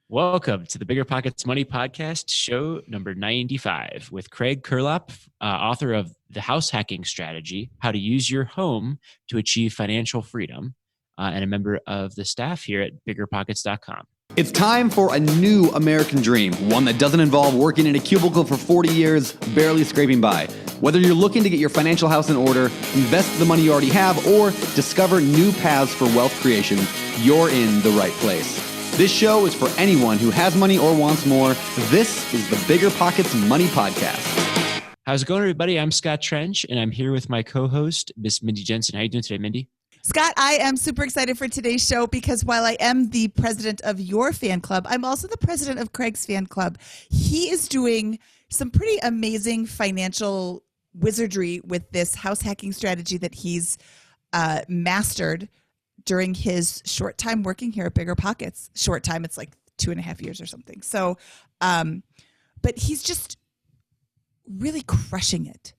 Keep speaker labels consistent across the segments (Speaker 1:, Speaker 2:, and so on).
Speaker 1: Welcome to the BiggerPockets Money Podcast, show number 95, with Craig Curelop, author of The House Hacking Strategy, How to Use Your Home to Achieve Financial Freedom, and a member of the staff here at BiggerPockets.com.
Speaker 2: It's time for a new American dream, one that doesn't involve working in a cubicle for 40 years, barely scraping by. Whether you're looking to get your financial house in order, invest the money you already have, or discover new paths for wealth creation, you're in the right place. This show is for anyone who has money or wants more. This is the BiggerPockets Money Podcast.
Speaker 1: How's it going, everybody? I'm Scott Trench, and I'm here with my co-host, Miss Mindy Jensen. How are you doing today, Mindy?
Speaker 3: Scott, I am super excited for today's show because while I am the president of your fan club, I'm also the president of Craig's fan club. He is doing some pretty amazing financial wizardry with this house hacking strategy that he's mastered during his short time working here at BiggerPockets. Short time, it's like 2.5 years or something. So, but he's just really crushing it.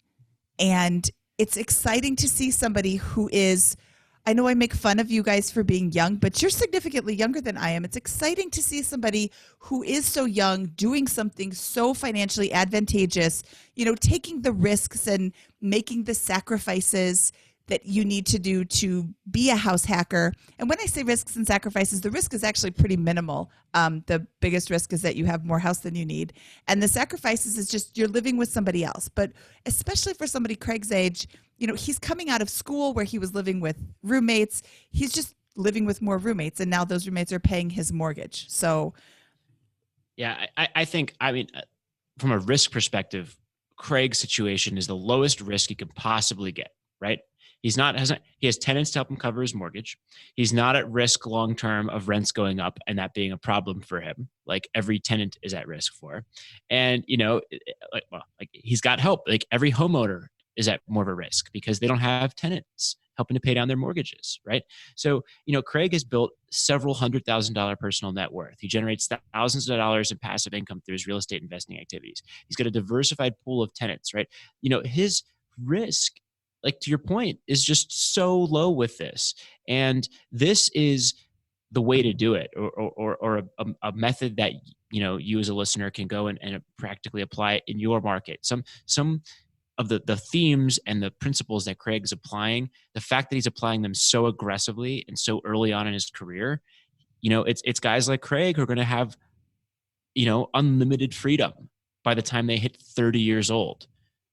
Speaker 3: And it's exciting to see somebody who is, I know I make fun of you guys for being young, but you're significantly younger than I am. It's exciting to see somebody who is so young doing something so financially advantageous, taking the risks and making the sacrifices that you need to do to be a house hacker. And when I say risks and sacrifices, the risk is actually pretty minimal. The biggest risk is that you have more house than you need. And the sacrifices is just you're living with somebody else. But especially for somebody Craig's age, he's coming out of school where he was living with roommates. He's just living with more roommates. And now those roommates are paying his mortgage. So,
Speaker 1: yeah, I think, from a risk perspective, Craig's situation is the lowest risk he could possibly get, right? He has tenants to help him cover his mortgage. He's not at risk long-term of rents going up and that being a problem for him, like every tenant is at risk for. And, he's got help. Like every homeowner is at more of a risk because they don't have tenants helping to pay down their mortgages, right? So, Craig has built several $100,000 personal net worth. He generates thousands of dollars in passive income through his real estate investing activities. He's got a diversified pool of tenants, right? His risk, like to your point, is just so low with this. And this is the way to do it, or a method that, you as a listener can go and practically apply in your market. Some of the themes and the principles that Craig's applying, the fact that he's applying them so aggressively and so early on in his career, it's guys like Craig who are going to have, unlimited freedom by the time they hit 30 years old,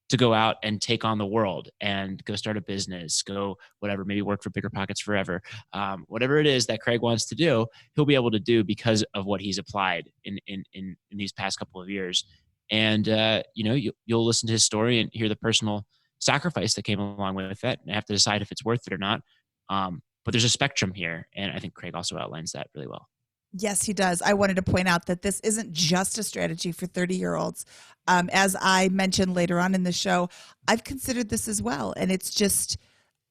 Speaker 1: to go out and take on the world and go start a business, go whatever, maybe work for BiggerPockets forever. Whatever it is that Craig wants to do, he'll be able to do because of what he's applied in these past couple of years. And, you'll listen to his story and hear the personal sacrifice that came along with that and have to decide if it's worth it or not. But there's a spectrum here. And I think Craig also outlines that really well.
Speaker 3: Yes, he does. I wanted to point out that this isn't just a strategy for 30-year-olds. As I mentioned later on in the show, I've considered this as well. And it's just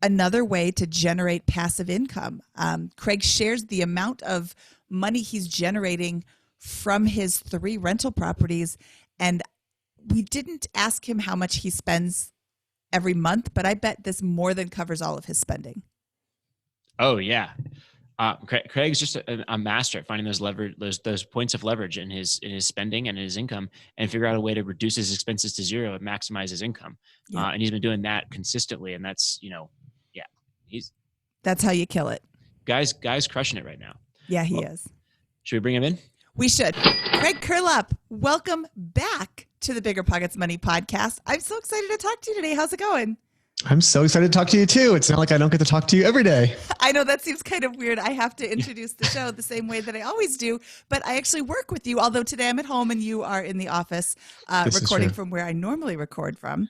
Speaker 3: another way to generate passive income. Craig shares the amount of money he's generating from his 3 rental properties. And we didn't ask him how much he spends every month, but I bet this more than covers all of his spending.
Speaker 1: Oh, yeah. Craig's just a master at finding those points of leverage in his spending and in his income, and figure out a way to reduce his expenses to zero and maximize his income. Yeah. And he's been doing that consistently, and that's
Speaker 3: that's how you kill it.
Speaker 1: Guys crushing it right now.
Speaker 3: Yeah, he is.
Speaker 1: Should we bring him in?
Speaker 3: We should. Craig Curelop, welcome back to the BiggerPockets Money Podcast. I'm so excited to talk to you today. How's it going?
Speaker 4: I'm so excited to talk to you too. It's not like I don't get to talk to you every day.
Speaker 3: I know that seems kind of weird. I have to introduce the show the same way that I always do, but I actually work with you, although today I'm at home and you are in the office recording from where I normally record from.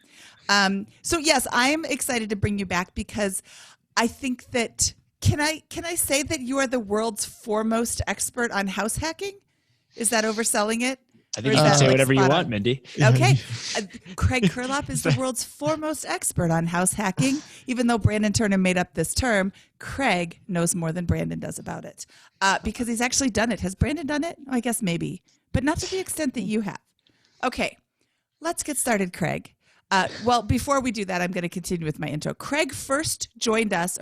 Speaker 3: So yes, I'm excited to bring you back because I think that, can I say that you are the world's foremost expert on house hacking? Is that overselling it?
Speaker 1: I think you can say whatever you want, Mindy.
Speaker 3: Okay. Craig Curelop is the world's foremost expert on house hacking. Even though Brandon Turner made up this term, Craig knows more than Brandon does about it because he's actually done it. Has Brandon done it? I guess maybe, but not to the extent that you have. Okay. Let's get started, Craig. Well, before we do that, I'm going to continue with my intro. Craig last joined us,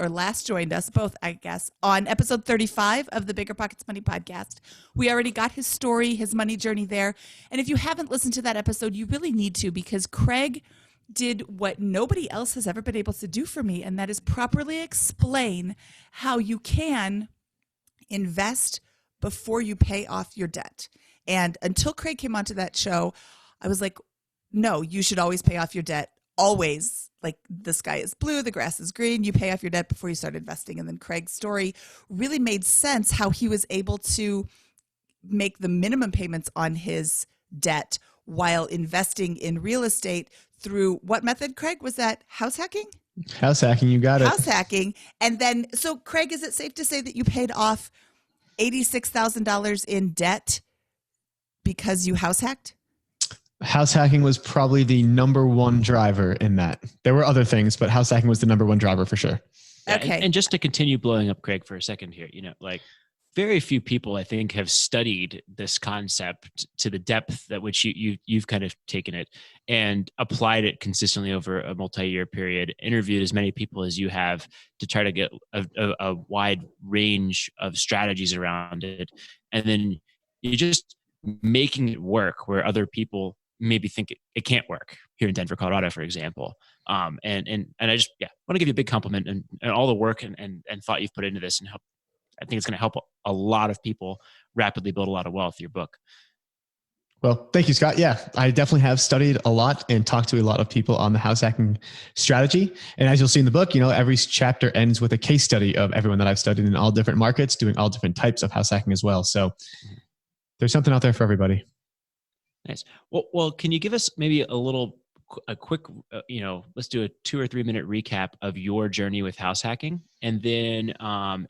Speaker 3: both, I guess, on episode 35 of the BiggerPockets Money podcast. We already got his story, his money journey there. And if you haven't listened to that episode, you really need to, because Craig did what nobody else has ever been able to do for me, and that is properly explain how you can invest before you pay off your debt. And until Craig came onto that show, I was like, no, you should always pay off your debt. Always. Like, the sky is blue, the grass is green. You pay off your debt before you start investing. And then Craig's story really made sense, how he was able to make the minimum payments on his debt while investing in real estate through what method, Craig? Was that house hacking?
Speaker 4: House hacking, you got it.
Speaker 3: House hacking. And then, so Craig, is it safe to say that you paid off $86,000 in debt because you house hacked?
Speaker 4: House hacking was probably the number one driver in that. There were other things, but house hacking was the number one driver for sure.
Speaker 1: Yeah,
Speaker 3: Okay.
Speaker 1: And just to continue blowing up Craig for a second here, like, very few people, I think, have studied this concept to the depth at which you've kind of taken it and applied it consistently over a multi-year period, interviewed as many people as you have to try to get a wide range of strategies around it. And then you're just making it work where other people maybe think it can't work, here in Denver, Colorado, for example. And I just want to give you a big compliment and all the work and thought you've put into this, and help. I think it's going to help a lot of people rapidly build a lot of wealth, your book.
Speaker 4: Well, thank you, Scott. Yeah, I definitely have studied a lot and talked to a lot of people on the house hacking strategy. And as you'll see in the book, every chapter ends with a case study of everyone that I've studied in all different markets, doing all different types of house hacking as well. So there's something out there for everybody.
Speaker 1: Nice. Well, can you give us maybe a quick, let's do a 2 or 3 minute recap of your journey with house hacking, and then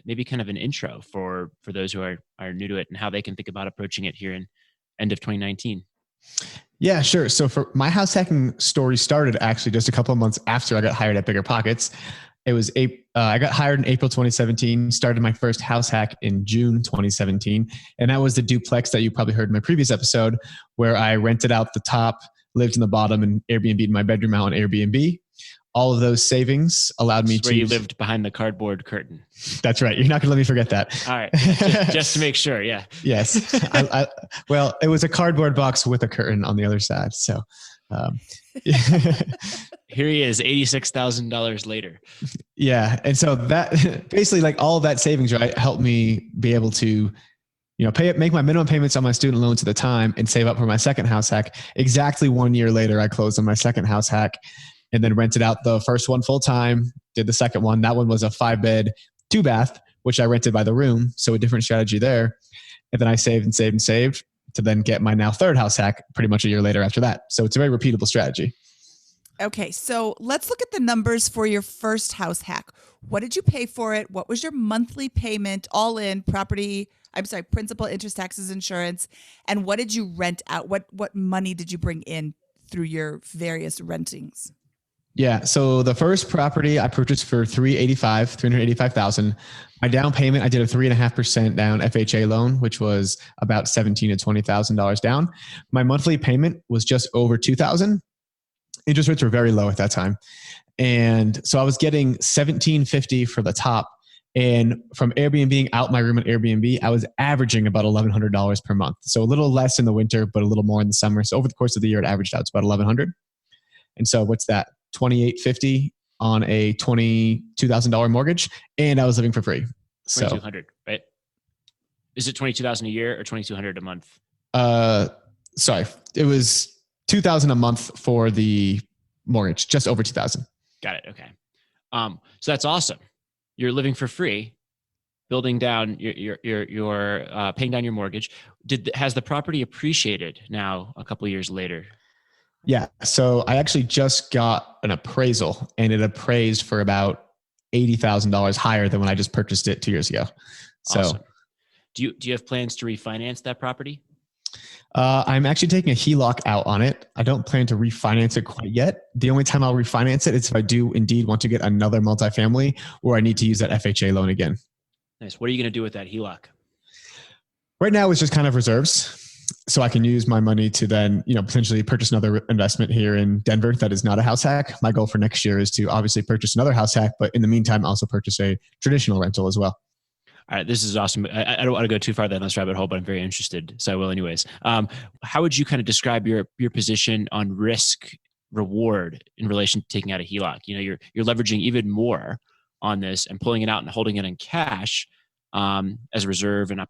Speaker 1: maybe kind of an intro for those who are new to it and how they can think about approaching it here in end of 2019.
Speaker 4: Yeah, sure. So for my house hacking story started actually just a couple of months after I got hired at BiggerPockets. It was I got hired in April 2017, started my first house hack in June 2017. And that was the duplex that you probably heard in my previous episode, where I rented out the top, lived in the bottom, and Airbnb'd my bedroom out on Airbnb. All of those savings allowed me to...
Speaker 1: Where you lived behind the cardboard curtain.
Speaker 4: That's right. You're not going to let me forget that.
Speaker 1: All right. Just to make sure. Yeah.
Speaker 4: Yes. Well, it was a cardboard box with a curtain on the other side. So...
Speaker 1: Here he is, $86,000 later.
Speaker 4: Yeah. And so that basically, like, all of that savings, right, helped me be able to, make my minimum payments on my student loans at the time and save up for my second house hack. Exactly 1 year later, I closed on my second house hack and then rented out the first one full time, did the second one. That one was a 5-bed, 2-bath, which I rented by the room. So a different strategy there. And then I saved and saved and saved to then get my now third house hack pretty much a year later after that. So it's a very repeatable strategy.
Speaker 3: Okay, so let's look at the numbers for your first house hack. What did you pay for it? What was your monthly payment, all in principal, interest, taxes, insurance, and what did you rent out? What money did you bring in through your various rentings?
Speaker 4: Yeah, so the first property I purchased for $385,000. My down payment, I did a 3.5% down FHA loan, which was about $17,000 to $20,000 down. My monthly payment was just over $2,000. Interest rates were very low at that time. And so I was getting $1,750 for the top. And from Airbnb out my room at Airbnb, I was averaging about $1,100 per month. So a little less in the winter, but a little more in the summer. So over the course of the year, it averaged out to about $1,100. And so what's that? $2,850 on a $22,000 mortgage. And I was living for free. So
Speaker 1: $2,200, right? Is it $22,000 a year or $2,200 a month?
Speaker 4: Sorry, it was $2,000 a month for the mortgage, just over $2,000.
Speaker 1: Got it. Okay. So that's awesome. You're living for free, building down your paying down your mortgage. Has the property appreciated now a couple of years later?
Speaker 4: Yeah. So I actually just got an appraisal, and it appraised for about $80,000 higher than when I just purchased it 2 years ago. So
Speaker 1: awesome. Do you have plans to refinance that property?
Speaker 4: I'm actually taking a HELOC out on it. I don't plan to refinance it quite yet. The only time I'll refinance it is if I do indeed want to get another multifamily, or I need to use that FHA loan again.
Speaker 1: Nice. What are you going to do with that HELOC?
Speaker 4: Right now it's just kind of reserves. so I can use my money to then, potentially purchase another investment here in Denver that is not a house hack. My goal for next year is to obviously purchase another house hack, but in the meantime, also purchase a traditional rental as well.
Speaker 1: All right, this is awesome. I don't want to go too far down this rabbit hole, but I'm very interested, so I will anyways. How would you kind of describe your position on risk reward in relation to taking out a HELOC? You're leveraging even more on this and pulling it out and holding it in cash as a reserve and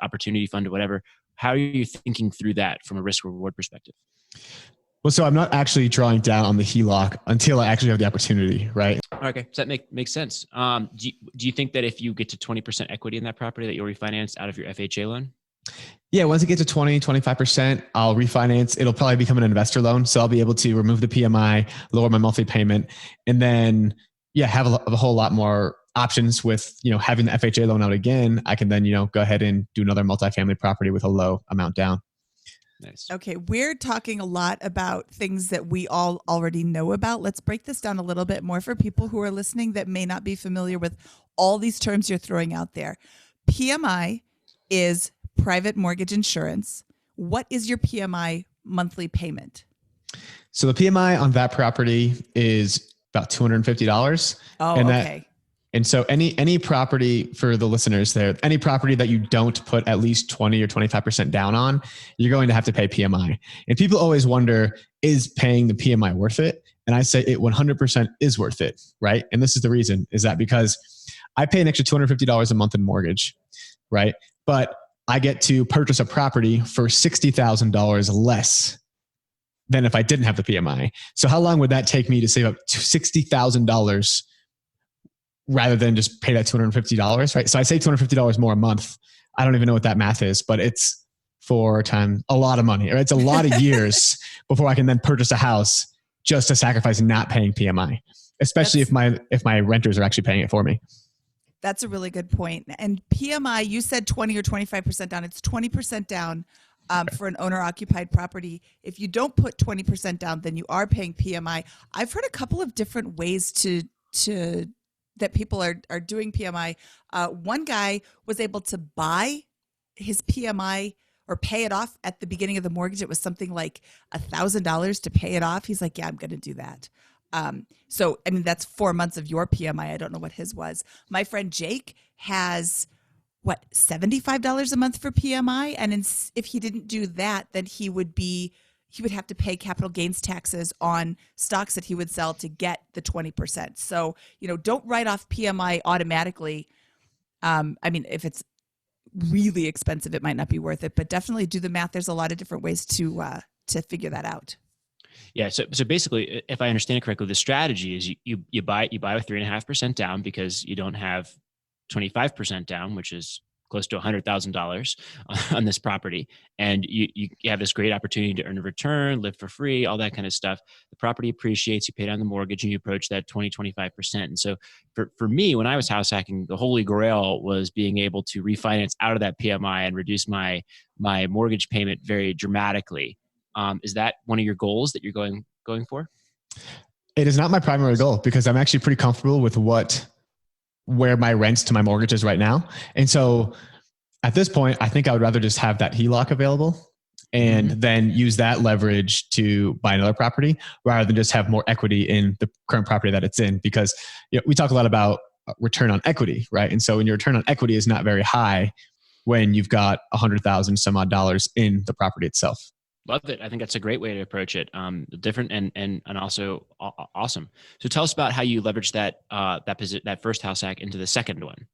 Speaker 1: opportunity fund or whatever. How are you thinking through that from a risk reward perspective?
Speaker 4: Well, so I'm not actually drawing down on the HELOC until I actually have the opportunity, right?
Speaker 1: Okay, so that makes sense. Do you think that if you get to 20% equity in that property that you'll refinance out of your FHA loan?
Speaker 4: Yeah, once it gets to 20, 25%, I'll refinance. It'll probably become an investor loan. So I'll be able to remove the PMI, lower my monthly payment, and then, have a whole lot more options with, having the FHA loan out again. I can then, go ahead and do another multifamily property with a low amount down.
Speaker 1: Nice.
Speaker 3: Okay, we're talking a lot about things that we all already know about. Let's break this down a little bit more for people who are listening that may not be familiar with all these terms you're throwing out there. PMI is private mortgage insurance. What is your PMI monthly payment?
Speaker 4: So the PMI on that property is about $250.
Speaker 3: Oh,
Speaker 4: and
Speaker 3: okay.
Speaker 4: And so any property, for the listeners there, any property that you don't put at least 20 or 25% down on, you're going to have to pay PMI. And people always wonder, is paying the PMI worth it? And I say it 100% is worth it, right? And this is the reason, is that because I pay an extra $250 a month in mortgage, right? But I get to purchase a property for $60,000 less than if I didn't have the PMI. So how long would that take me to save up $60,000 rather than just pay that $250, right? So I save $250 more a month. I don't even know what that math is, but it's 4 times a lot of money, right? It's a lot of years before I can then purchase a house just to sacrifice not paying PMI, especially if my renters are actually paying it for me.
Speaker 3: That's a really good point. And PMI, you said 20 or 25% down. It's 20% down for an owner-occupied property. If you don't put 20% down, then you are paying PMI. I've heard a couple of different ways that people are doing PMI. One guy was able to buy his PMI or pay it off at the beginning of the mortgage. It was something like $1,000 to pay it off. He's like, yeah, I'm going to do that. So, I mean, that's 4 months of your PMI. I don't know what his was. My friend Jake has $75 a month for PMI. And if he didn't do that, then he would have to pay capital gains taxes on stocks that he would sell to get the 20%. So, don't write off PMI automatically. I mean, if it's really expensive, it might not be worth it, but definitely do the math. There's a lot of different ways to figure that out.
Speaker 1: Yeah. So basically, if I understand it correctly, the strategy is you buy with 3.5% down because you don't have 25% down, which is close to $100,000 on this property. And you have this great opportunity to earn a return, live for free, all that kind of stuff. The property appreciates, you pay down the mortgage, and you approach that 25%. And so for me, when I was house hacking, the holy grail was being able to refinance out of that PMI and reduce my mortgage payment very dramatically. Is that one of your goals that you're going for?
Speaker 4: It is not my primary goal because I'm actually pretty comfortable with where my rents to my mortgage is right now. And so at this point, I think I would rather just have that HELOC available and then use that leverage to buy another property rather than just have more equity in the current property that it's in. Because we talk a lot about return on equity, right? And so when your return on equity is not very high when you've got $100,000 some odd dollars in the property itself.
Speaker 1: Love it. I think that's a great way to approach it. Different and also awesome. So tell us about how you leverage that first house hack into the second one.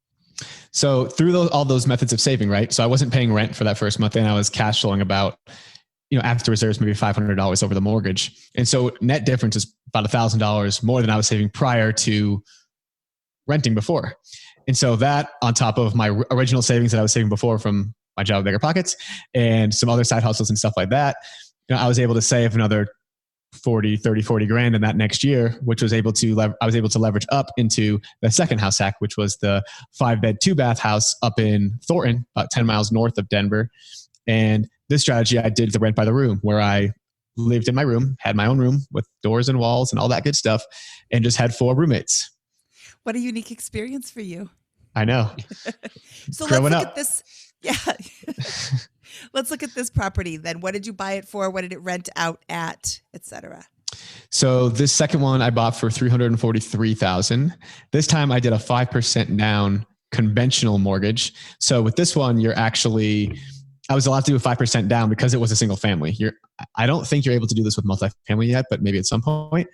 Speaker 4: So through all those methods of saving, right? So I wasn't paying rent for that first month, and I was cash flowing about, after reserves, maybe $500 over the mortgage. And so net difference is about $1,000 more than I was saving prior to renting before. And so that on top of my original savings that I was saving before from my job at BiggerPockets and some other side hustles and stuff like that, I was able to save another 40 grand in that next year, which was able to I was able to leverage up into the second house hack, which was the 5-bed 2-bath house up in Thornton, about 10 miles north of Denver. And this strategy I did the rent by the room, where I lived in my room, had my own room with doors and walls and all that good stuff, and just had 4 roommates.
Speaker 3: What a unique experience for you.
Speaker 4: I know.
Speaker 3: So
Speaker 4: Growing
Speaker 3: let's look
Speaker 4: up.
Speaker 3: at this. Yeah. Let's look at this property then. What did you buy it for? What did it rent out at, et cetera?
Speaker 4: So this second one I bought for $343,000. This time I did a 5% down conventional mortgage. So with this one, I was allowed to do a 5% down because it was a single family. I don't think you're able to do this with multifamily yet, but maybe at some point.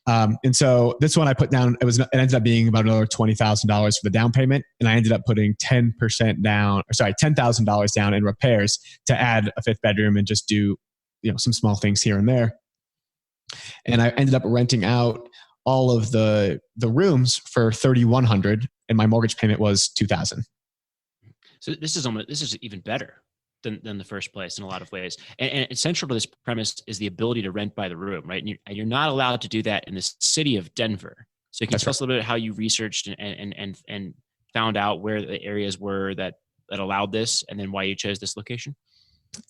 Speaker 4: And so this one I put down, it ended up being about another $20,000 for the down payment. And I ended up putting $10,000 down in repairs to add a fifth bedroom and just do, some small things here and there. And I ended up renting out all of the rooms for $3,100, and my mortgage payment was $2,000.
Speaker 1: So this is even better than the first place in a lot of ways. And central to this premise is the ability to rent by the room, right? And you're not allowed to do that in the city of Denver. So you can tell us a little bit how you researched and found out where the areas were that allowed this, and then why you chose this location.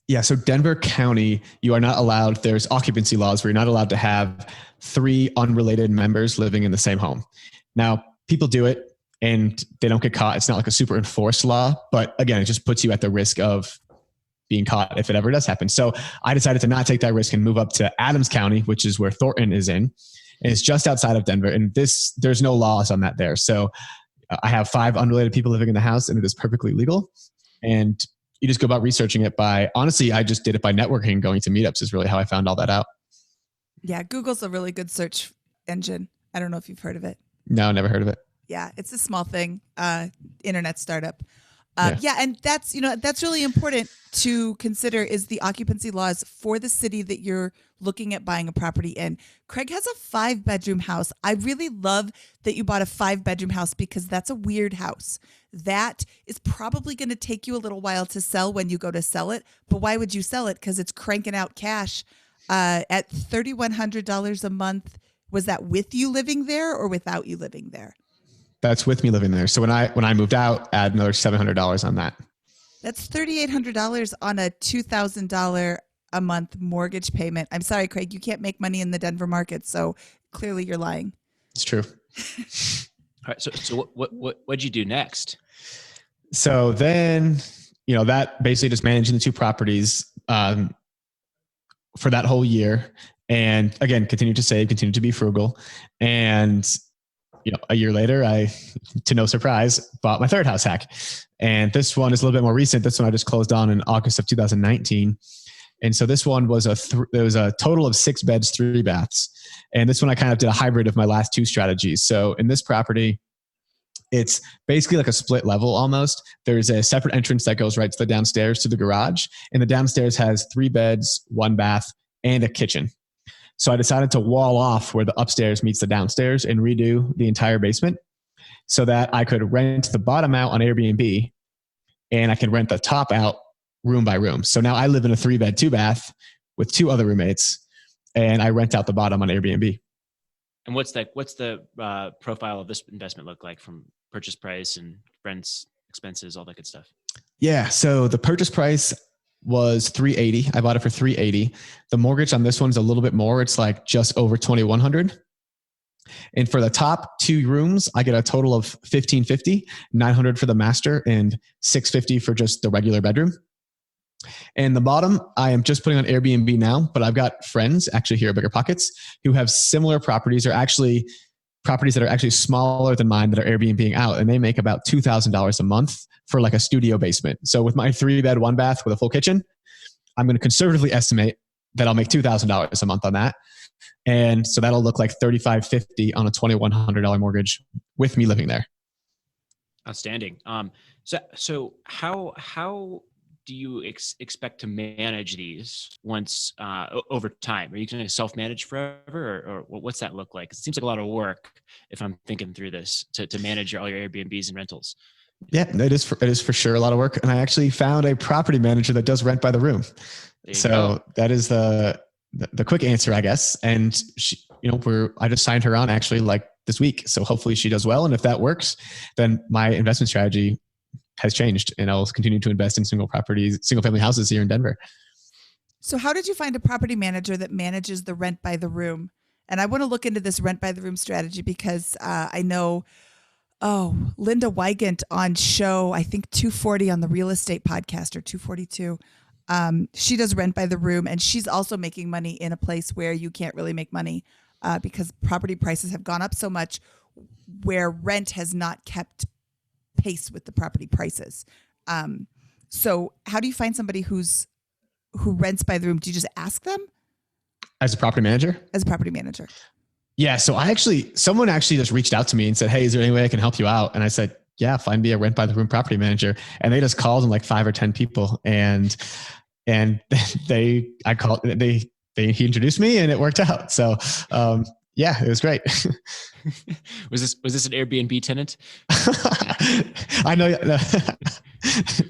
Speaker 4: Yeah. So Denver County, you are not allowed, there's occupancy laws where you're not allowed to have 3 unrelated members living in the same home. Now, people do it and they don't get caught. It's not like a super enforced law, but again, it just puts you at the risk of being caught if it ever does happen. So I decided to not take that risk and move up to Adams County, which is where Thornton is in. And it's just outside of Denver. And there's no laws on that there. So I have 5 unrelated people living in the house, and it is perfectly legal. And you just go about researching it honestly, I just did it by networking, going to meetups is really how I found all that out.
Speaker 3: Yeah, Google's a really good search engine. I don't know if you've heard of it.
Speaker 4: No, never heard of it.
Speaker 3: Yeah, it's a small thing, internet startup.
Speaker 4: Yeah.
Speaker 3: And that's really important to consider is the occupancy laws for the city that you're looking at buying a property in. Craig has a 5-bedroom house. I really love that you bought a 5-bedroom house because that's a weird house. That is probably going to take you a little while to sell when you go to sell it. But why would you sell it? Because it's cranking out cash at $3,100 a month. Was that with you living there or without you living there?
Speaker 4: That's with me living there. So when I moved out, add another $700 on that.
Speaker 3: That's $3,800 on a $2,000 a month mortgage payment. I'm sorry, Craig, you can't make money in the Denver market, so clearly you're lying.
Speaker 4: It's true.
Speaker 1: All right. So what'd you do next?
Speaker 4: So then, that basically just managing the 2 properties for that whole year. And again, continue to save, continue to be frugal. And a year later, I, to no surprise, bought my 3rd house hack. And this one is a little bit more recent. This one I just closed on in August of 2019. And so this one was there was a total of 6 beds, 3 baths. And this one I kind of did a hybrid of my last 2 strategies. So in this property, it's basically like a split level almost. There's a separate entrance that goes right to the downstairs to the garage. And the downstairs has 3 beds, 1 bath, and a kitchen. So I decided to wall off where the upstairs meets the downstairs and redo the entire basement so that I could rent the bottom out on Airbnb and I can rent the top out room by room. So now I live in a 3-bed, 2-bath with 2 other roommates, and I rent out the bottom on Airbnb.
Speaker 1: And what's the profile of this investment look like from purchase price and rents, expenses, all that good stuff?
Speaker 4: Yeah. So the purchase price was $380,000. I bought it for $380,000. The mortgage on this one's a little bit more. It's like just over $2,100. And for the top 2 rooms, I get a total of $1,550, $900 for the master and $650 for just the regular bedroom. And the bottom, I am just putting on Airbnb now, but I've got friends actually here at BiggerPockets who have similar properties, or actually properties that are actually smaller than mine that are Airbnb out, and they make about $2,000 a month for like a studio basement. So with my 3-bed, 1-bath with a full kitchen, I'm going to conservatively estimate that I'll make $2,000 a month on that. And so that'll look like $3,550 on a $2,100 mortgage with me living there.
Speaker 1: Outstanding. So how do you expect to manage these once over time? Are you going to self-manage forever, or what's that look like? It seems like a lot of work if I'm thinking through this to manage all your Airbnbs and rentals.
Speaker 4: Yeah, it is for sure a lot of work. And I actually found a property manager that does rent by the room. So that is the quick answer, I guess. And she, I just signed her on actually like this week. So hopefully she does well. And if that works, then my investment strategy has changed, and I'll continue to invest in single family houses here in Denver.
Speaker 3: So how did you find a property manager that manages the rent by the room? And I want to look into this rent by the room strategy because I know Linda Wygant on show, I think 240 on the real estate podcast or 242. She does rent by the room, and she's also making money in a place where you can't really make money because property prices have gone up so much where rent has not kept pace with the property prices. So how do you find somebody who rents by the room? Do you just ask them?
Speaker 4: As a property manager?
Speaker 3: As a property manager.
Speaker 4: Yeah. So someone actually just reached out to me and said, "Hey, is there any way I can help you out?" And I said, "Yeah, find me a rent by the room property manager." And they just called in like 5 or 10 people. And he introduced me and it worked out. So, yeah, it was great.
Speaker 1: Was this an Airbnb tenant?
Speaker 4: I know.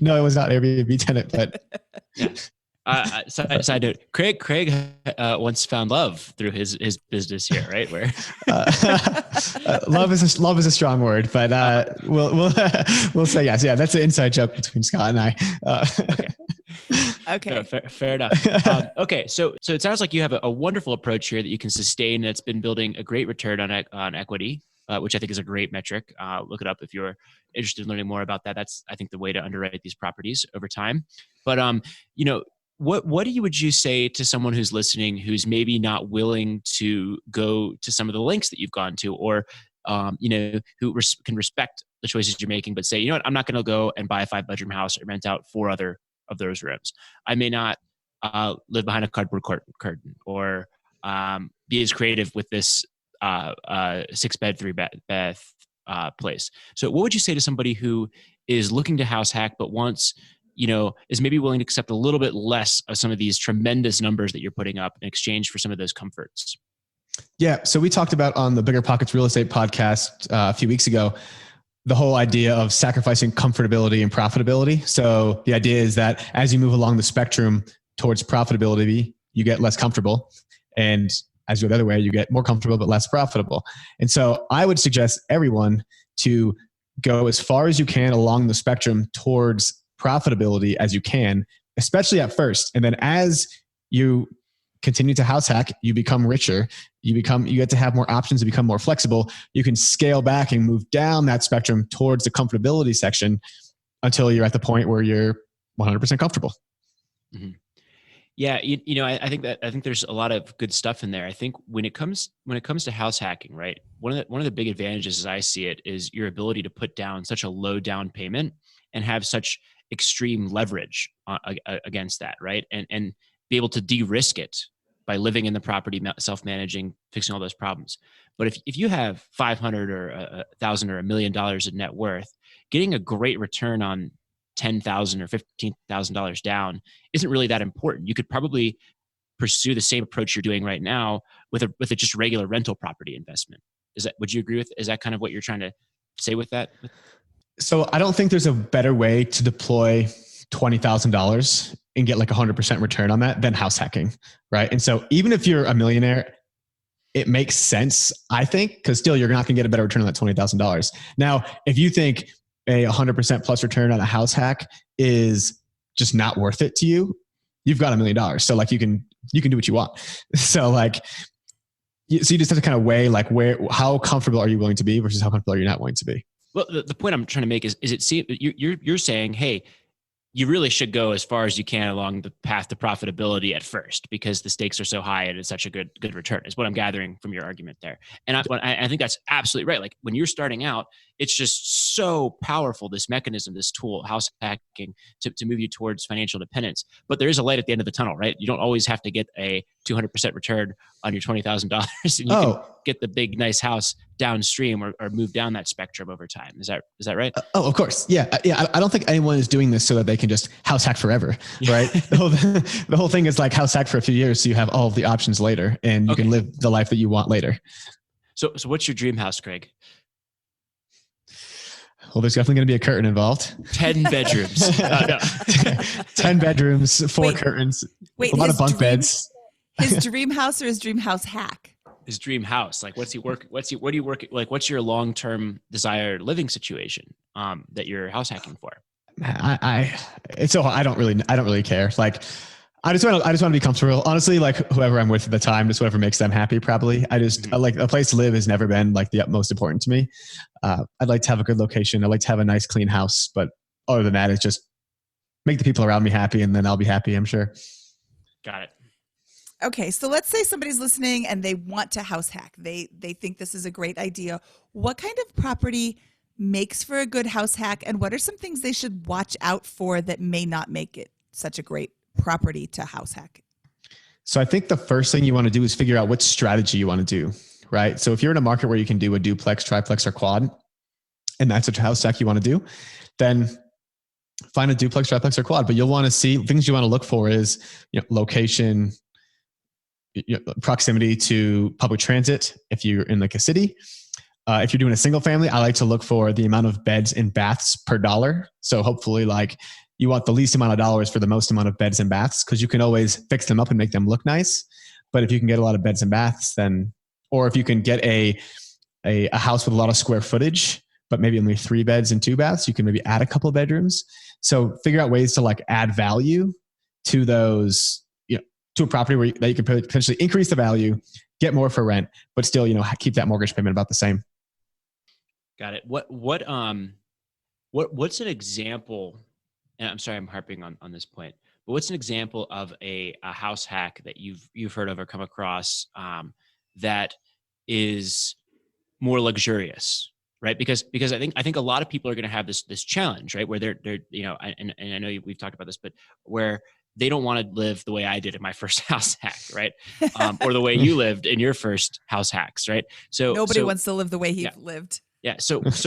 Speaker 4: No, it was not an Airbnb tenant, but
Speaker 1: yeah. Side note: Craig once found love through his business here, right? Where
Speaker 4: love is a strong word, but we'll say yes. Yeah, that's an inside joke between Scott and I.
Speaker 1: Okay. No, fair enough. Okay, so it sounds like you have a wonderful approach here that you can sustain. That's been building a great return on equity, which I think is a great metric. Look it up if you're interested in learning more about that. That's, I think, the way to underwrite these properties over time. But what would you say to someone who's listening who's maybe not willing to go to some of the lengths that you've gone to, or who can respect the choices you're making, but say, you know what, I'm not going to go and buy a 5-bedroom house or rent out 4 other of those rooms. I may not live behind a cardboard curtain or be as creative with this 6-bed, 3-bath place. So what would you say to somebody who is looking to house hack but wants, is maybe willing to accept a little bit less of some of these tremendous numbers that you're putting up in exchange for some of those comforts?
Speaker 4: Yeah. So we talked about on the BiggerPockets Real Estate podcast a few weeks ago, the whole idea of sacrificing comfortability and profitability. So the idea is that as you move along the spectrum towards profitability, you get less comfortable. And as you go the other way, you get more comfortable, but less profitable. And so I would suggest everyone to go as far as you can along the spectrum towards profitability as you can, especially at first. And then as you continue to house hack, you become richer. You get to have more options to become more flexible. You can scale back and move down that spectrum towards the comfortability section until you're at the point where you're 100% comfortable.
Speaker 1: Mm-hmm. Yeah, I think there's a lot of good stuff in there. I think when it comes to house hacking, right? One of the big advantages, as I see it, is your ability to put down such a low down payment and have such extreme leverage against that, right? And be able to de-risk it by living in the property, self-managing, fixing all those problems. But if you have $500 or $1,000 or $1 million in net worth, getting a great return on $10,000 or $15,000 down isn't really that important. You could probably pursue the same approach you're doing right now with a just regular rental property investment. Would you agree with? Is that kind of what you're trying to say with that?
Speaker 4: So I don't think there's a better way to deploy $20,000 and get like 100% return on that than house hacking, right? And so even if you're a millionaire, it makes sense, I think, because still you're not going to get a better return on that $20,000. Now, if you think a 100% plus return on a house hack is just not worth it to you, you've got $1 million. So like you can do what you want. So like, you just have to kind of weigh like how comfortable are you willing to be versus how comfortable are you not willing to be?
Speaker 1: Well, the point I'm trying to make is you're saying, hey, you really should go as far as you can along the path to profitability at first because the stakes are so high and it's such a good return is what I'm gathering from your argument there. And I think that's absolutely right. Like when you're starting out, it's just so powerful, this mechanism, this tool, house hacking to move you towards financial independence. But there is a light at the end of the tunnel, right? You don't always have to get a 200% return on your $20,000 and you can get the big, nice house downstream or move down that spectrum over time. Is that right?
Speaker 4: Of course. Yeah. I don't think anyone is doing this so that they can just house hack forever, right? The whole thing is like house hack for a few years. So you have all of the options later and you can live the life that you want later.
Speaker 1: So what's your dream house, Craig?
Speaker 4: Well, there's definitely going to be a curtain involved.
Speaker 1: 10 bedrooms.
Speaker 4: 10 bedrooms, 4 curtains, a lot of bunk beds.
Speaker 3: His dream house or his dream house hack?
Speaker 1: His dream house. Like, what do you work? Like, what's your long-term desired living situation that you're house hacking for?
Speaker 4: I don't really care. Like, I just want to be comfortable. Honestly, like whoever I'm with at the time, just whatever makes them happy. Probably. Like a place to live has never been like the utmost important to me. I'd like to have a good location. I'd like to have a nice, clean house. But other than that, it's just make the people around me happy, and then I'll be happy, I'm sure.
Speaker 1: Got it.
Speaker 3: Okay, so let's say somebody's listening and they want to house hack. They think this is a great idea. What kind of property makes for a good house hack, and what are some things they should watch out for that may not make it such a great property to house hack?
Speaker 4: So I think the first thing you want to do is figure out what strategy you want to do, right? So if you're in a market where you can do a duplex, triplex, or quad, and that's a house hack you want to do, then find a duplex, triplex, or quad. But you'll want to see things you want to look for is, location, proximity to public transit. If you're in like a city, if you're doing a single family, I like to look for the amount of beds and baths per dollar. So hopefully like you want the least amount of dollars for the most amount of beds and baths, because you can always fix them up and make them look nice. But if you can get a lot of beds and baths, then, or if you can get a house with a lot of square footage, but maybe only 3 beds and 2 baths, you can maybe add a couple of bedrooms. So figure out ways to like add value to those, to a property that you can potentially increase the value, get more for rent, but still, keep that mortgage payment about the same.
Speaker 1: Got it. What's an example? And I'm sorry, I'm harping on this point, but what's an example of a house hack that you've heard of or come across that is more luxurious, right? Because I think a lot of people are going to have this challenge, right? Where they're and I know we've talked about this, but where they don't want to live the way I did in my first house hack, right? Or the way you lived in your first house hacks, right? So
Speaker 3: nobody wants to live the way he lived.
Speaker 1: Yeah. So what's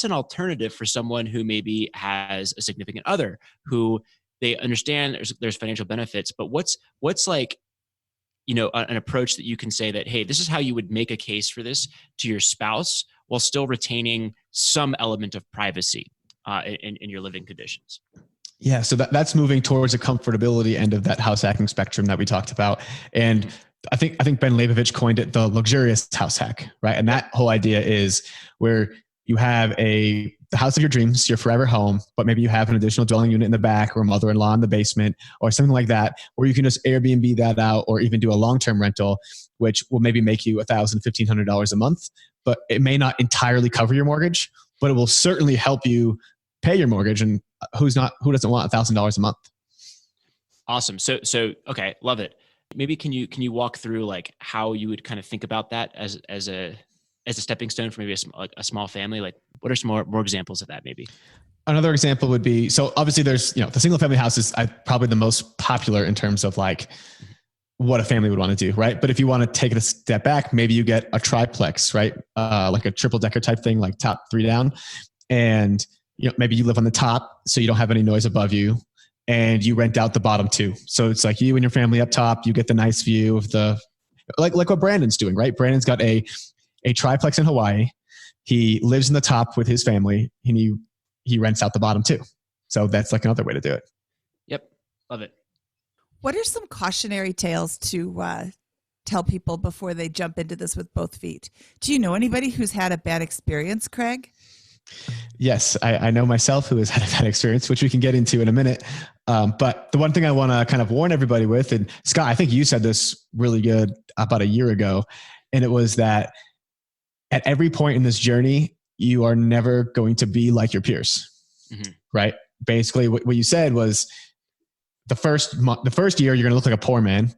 Speaker 1: an alternative for someone who maybe has a significant other who they understand there's financial benefits, but what's like, an approach that you can say that, hey, this is how you would make a case for this to your spouse while still retaining some element of privacy in your living conditions?
Speaker 4: Yeah. So that's moving towards the comfortability end of that house hacking spectrum that we talked about. And I think Ben Leibovich coined it the luxurious house hack, right? And that whole idea is where you have the house of your dreams, your forever home, but maybe you have an additional dwelling unit in the back or a mother-in-law in the basement or something like that, or you can just Airbnb that out or even do a long-term rental, which will maybe make you $1,000, $1,500 a month, but it may not entirely cover your mortgage, but it will certainly help you pay your mortgage. And who doesn't want $1,000 a month?
Speaker 1: Awesome. So okay, love it. Maybe can you walk through like how you would kind of think about that as a stepping stone for maybe a small family? Like what are some more examples of that maybe?
Speaker 4: Another example would be, so obviously there's, the single family house is probably the most popular in terms of like what a family would want to do, right? But if you want to take it a step back, maybe you get a triplex, right? Like a triple decker type thing, like top 3 down. And maybe you live on the top so you don't have any noise above you. And you rent out the bottom 2. So it's like you and your family up top, you get the nice view of like what Brandon's doing, right? Brandon's got a triplex in Hawaii. He lives in the top with his family and he rents out the bottom 2. So that's like another way to do it.
Speaker 1: Yep. Love it.
Speaker 3: What are some cautionary tales to tell people before they jump into this with both feet? Do you know anybody who's had a bad experience, Craig?
Speaker 4: Yes, I know myself who has had a bad experience, which we can get into in a minute. But the one thing I want to kind of warn everybody with, and Scott, I think you said this really good about a year ago, and it was that at every point in this journey, you are never going to be like your peers, right? Basically, what you said was the first year, you're going to look like a poor man,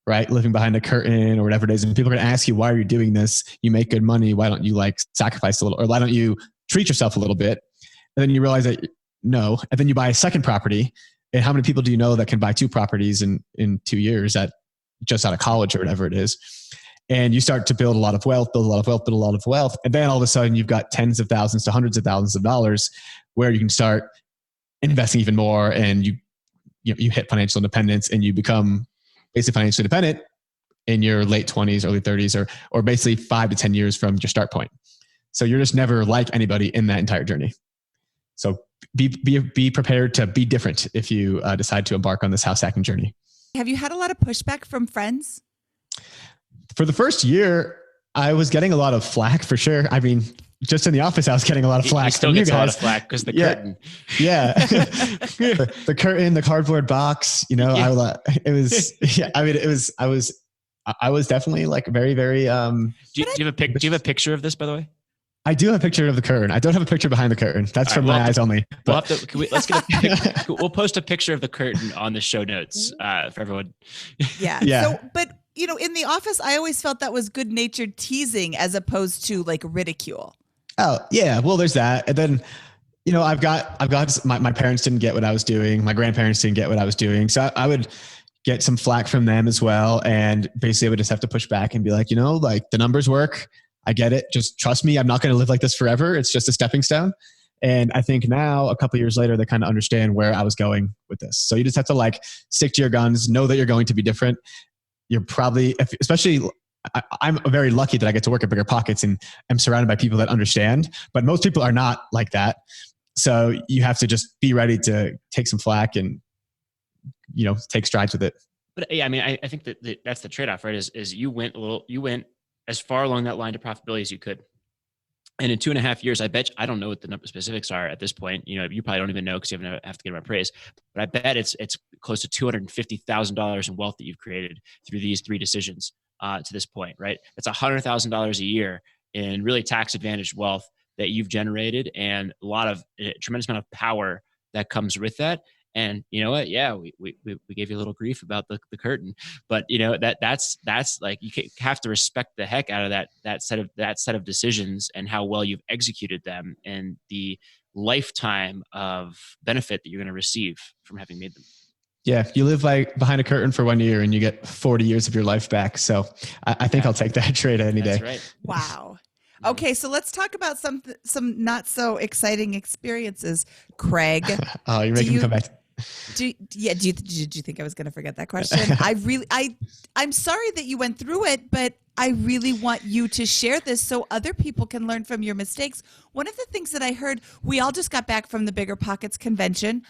Speaker 4: right? Living behind a curtain or whatever it is. And people are going to ask you, why are you doing this? You make good money. Why don't you like sacrifice a little, or why don't you treat yourself a little bit? And then you realize that no. And then you buy a second property. And how many people do you know that can buy 2 properties in 2 years just out of college or whatever it is? And you start to build a lot of wealth. And then all of a sudden you've got tens of thousands to hundreds of thousands of dollars where you can start investing even more. And you hit financial independence and you become basically financially independent in your late 20s, early 30s, or basically 5 to 10 years from your start point. So you're just never like anybody in that entire journey. So be prepared to be different if you decide to embark on this house hacking journey.
Speaker 3: Have you had a lot of pushback from friends?
Speaker 4: For the first year, I was getting a lot of flack for sure. I mean, just in the office, I was getting a lot of flack.
Speaker 1: He still
Speaker 4: from
Speaker 1: gets
Speaker 4: you
Speaker 1: a lot
Speaker 4: guys.
Speaker 1: of flack because the
Speaker 4: Yeah.
Speaker 1: curtain.
Speaker 4: Yeah. The curtain, the cardboard box, you know,
Speaker 1: Yeah.
Speaker 4: I was definitely like very, very,
Speaker 1: Do you have a picture of this, by the way?
Speaker 4: I do have a picture of the curtain. I don't have a picture behind the curtain. That's from my eyes only.
Speaker 1: We'll have to, we'll post a picture of the curtain on the show notes for everyone.
Speaker 3: Yeah.
Speaker 4: Yeah.
Speaker 3: So, but you know, in the office, I always felt that was good-natured teasing as opposed to like ridicule.
Speaker 4: Oh yeah. Well, there's that. And then, you know, I've got my parents didn't get what I was doing. My grandparents didn't get what I was doing. So I would get some flack from them as well. And basically I would just have to push back and be like, you know, like the numbers work. I get it. Just trust me. I'm not going to live like this forever. It's just a stepping stone. And I think now, a couple of years later, they kind of understand where I was going with this. So you just have to like stick to your guns, know that you're going to be different. You're probably, especially, I'm very lucky that I get to work at BiggerPockets and I'm surrounded by people that understand, but most people are not like that. So you have to just be ready to take some flack and, you know, take strides with it.
Speaker 1: But yeah, I mean, I think that that's the trade-off, right? Is you went as far along that line to profitability as you could. And in 2.5 years, I don't know what the specifics are at this point. You know, you probably don't even know because you have to get them appraised. But I bet it's close to $250,000 in wealth that you've created through these 3 decisions to this point, right? That's $100,000 a year in really tax-advantaged wealth that you've generated, and a tremendous amount of power that comes with that. And you know what? Yeah, we gave you a little grief about the curtain, but you know that's like you have to respect the heck out of that set of decisions and how well you've executed them and the lifetime of benefit that you're going to receive from having made them.
Speaker 4: Yeah, you live like behind a curtain for 1 year and you get 40 years of your life back. So I think I'll take that trade any day.
Speaker 1: That's right.
Speaker 3: Wow. Okay, so let's talk about some not so exciting experiences, Craig.
Speaker 4: Oh, you're making me come back.
Speaker 3: Did you think I was going to forget that question? I'm sorry that you went through it, but I really want you to share this so other people can learn from your mistakes. One of the things that I heard, we all just got back from the BiggerPockets convention,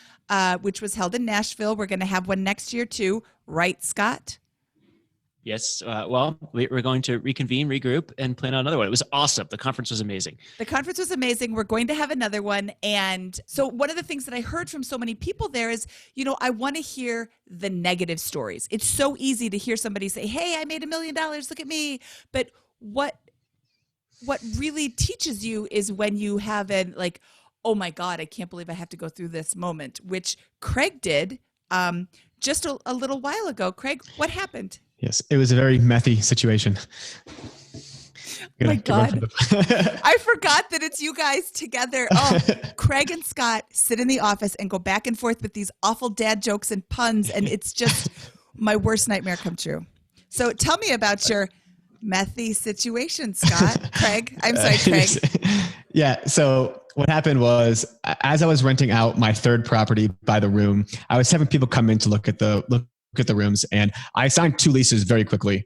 Speaker 3: which was held in Nashville. We're going to have one next year too, right, Scott?
Speaker 1: Yes. Well, we're going to reconvene, regroup, and plan on another one. It was awesome. The conference was amazing.
Speaker 3: We're going to have another one. And so one of the things that I heard from so many people there is, you know, I want to hear the negative stories. It's so easy to hear somebody say, hey, I made $1 million. Look at me. But what really teaches you is when you have an like, oh my God, I can't believe I have to go through this moment, which Craig did just a little while ago. Craig, what happened?
Speaker 4: Yes, it was a very methy situation.
Speaker 3: Oh my God. I forgot that it's you guys together. Oh, Craig and Scott sit in the office and go back and forth with these awful dad jokes and puns, and it's just my worst nightmare come true. So tell me about your methy situation, Scott. Craig. I'm sorry, Craig.
Speaker 4: Yeah, so what happened was, as I was renting out my third property by the room, I was having people come in to look at the rooms, and I signed 2 leases very quickly.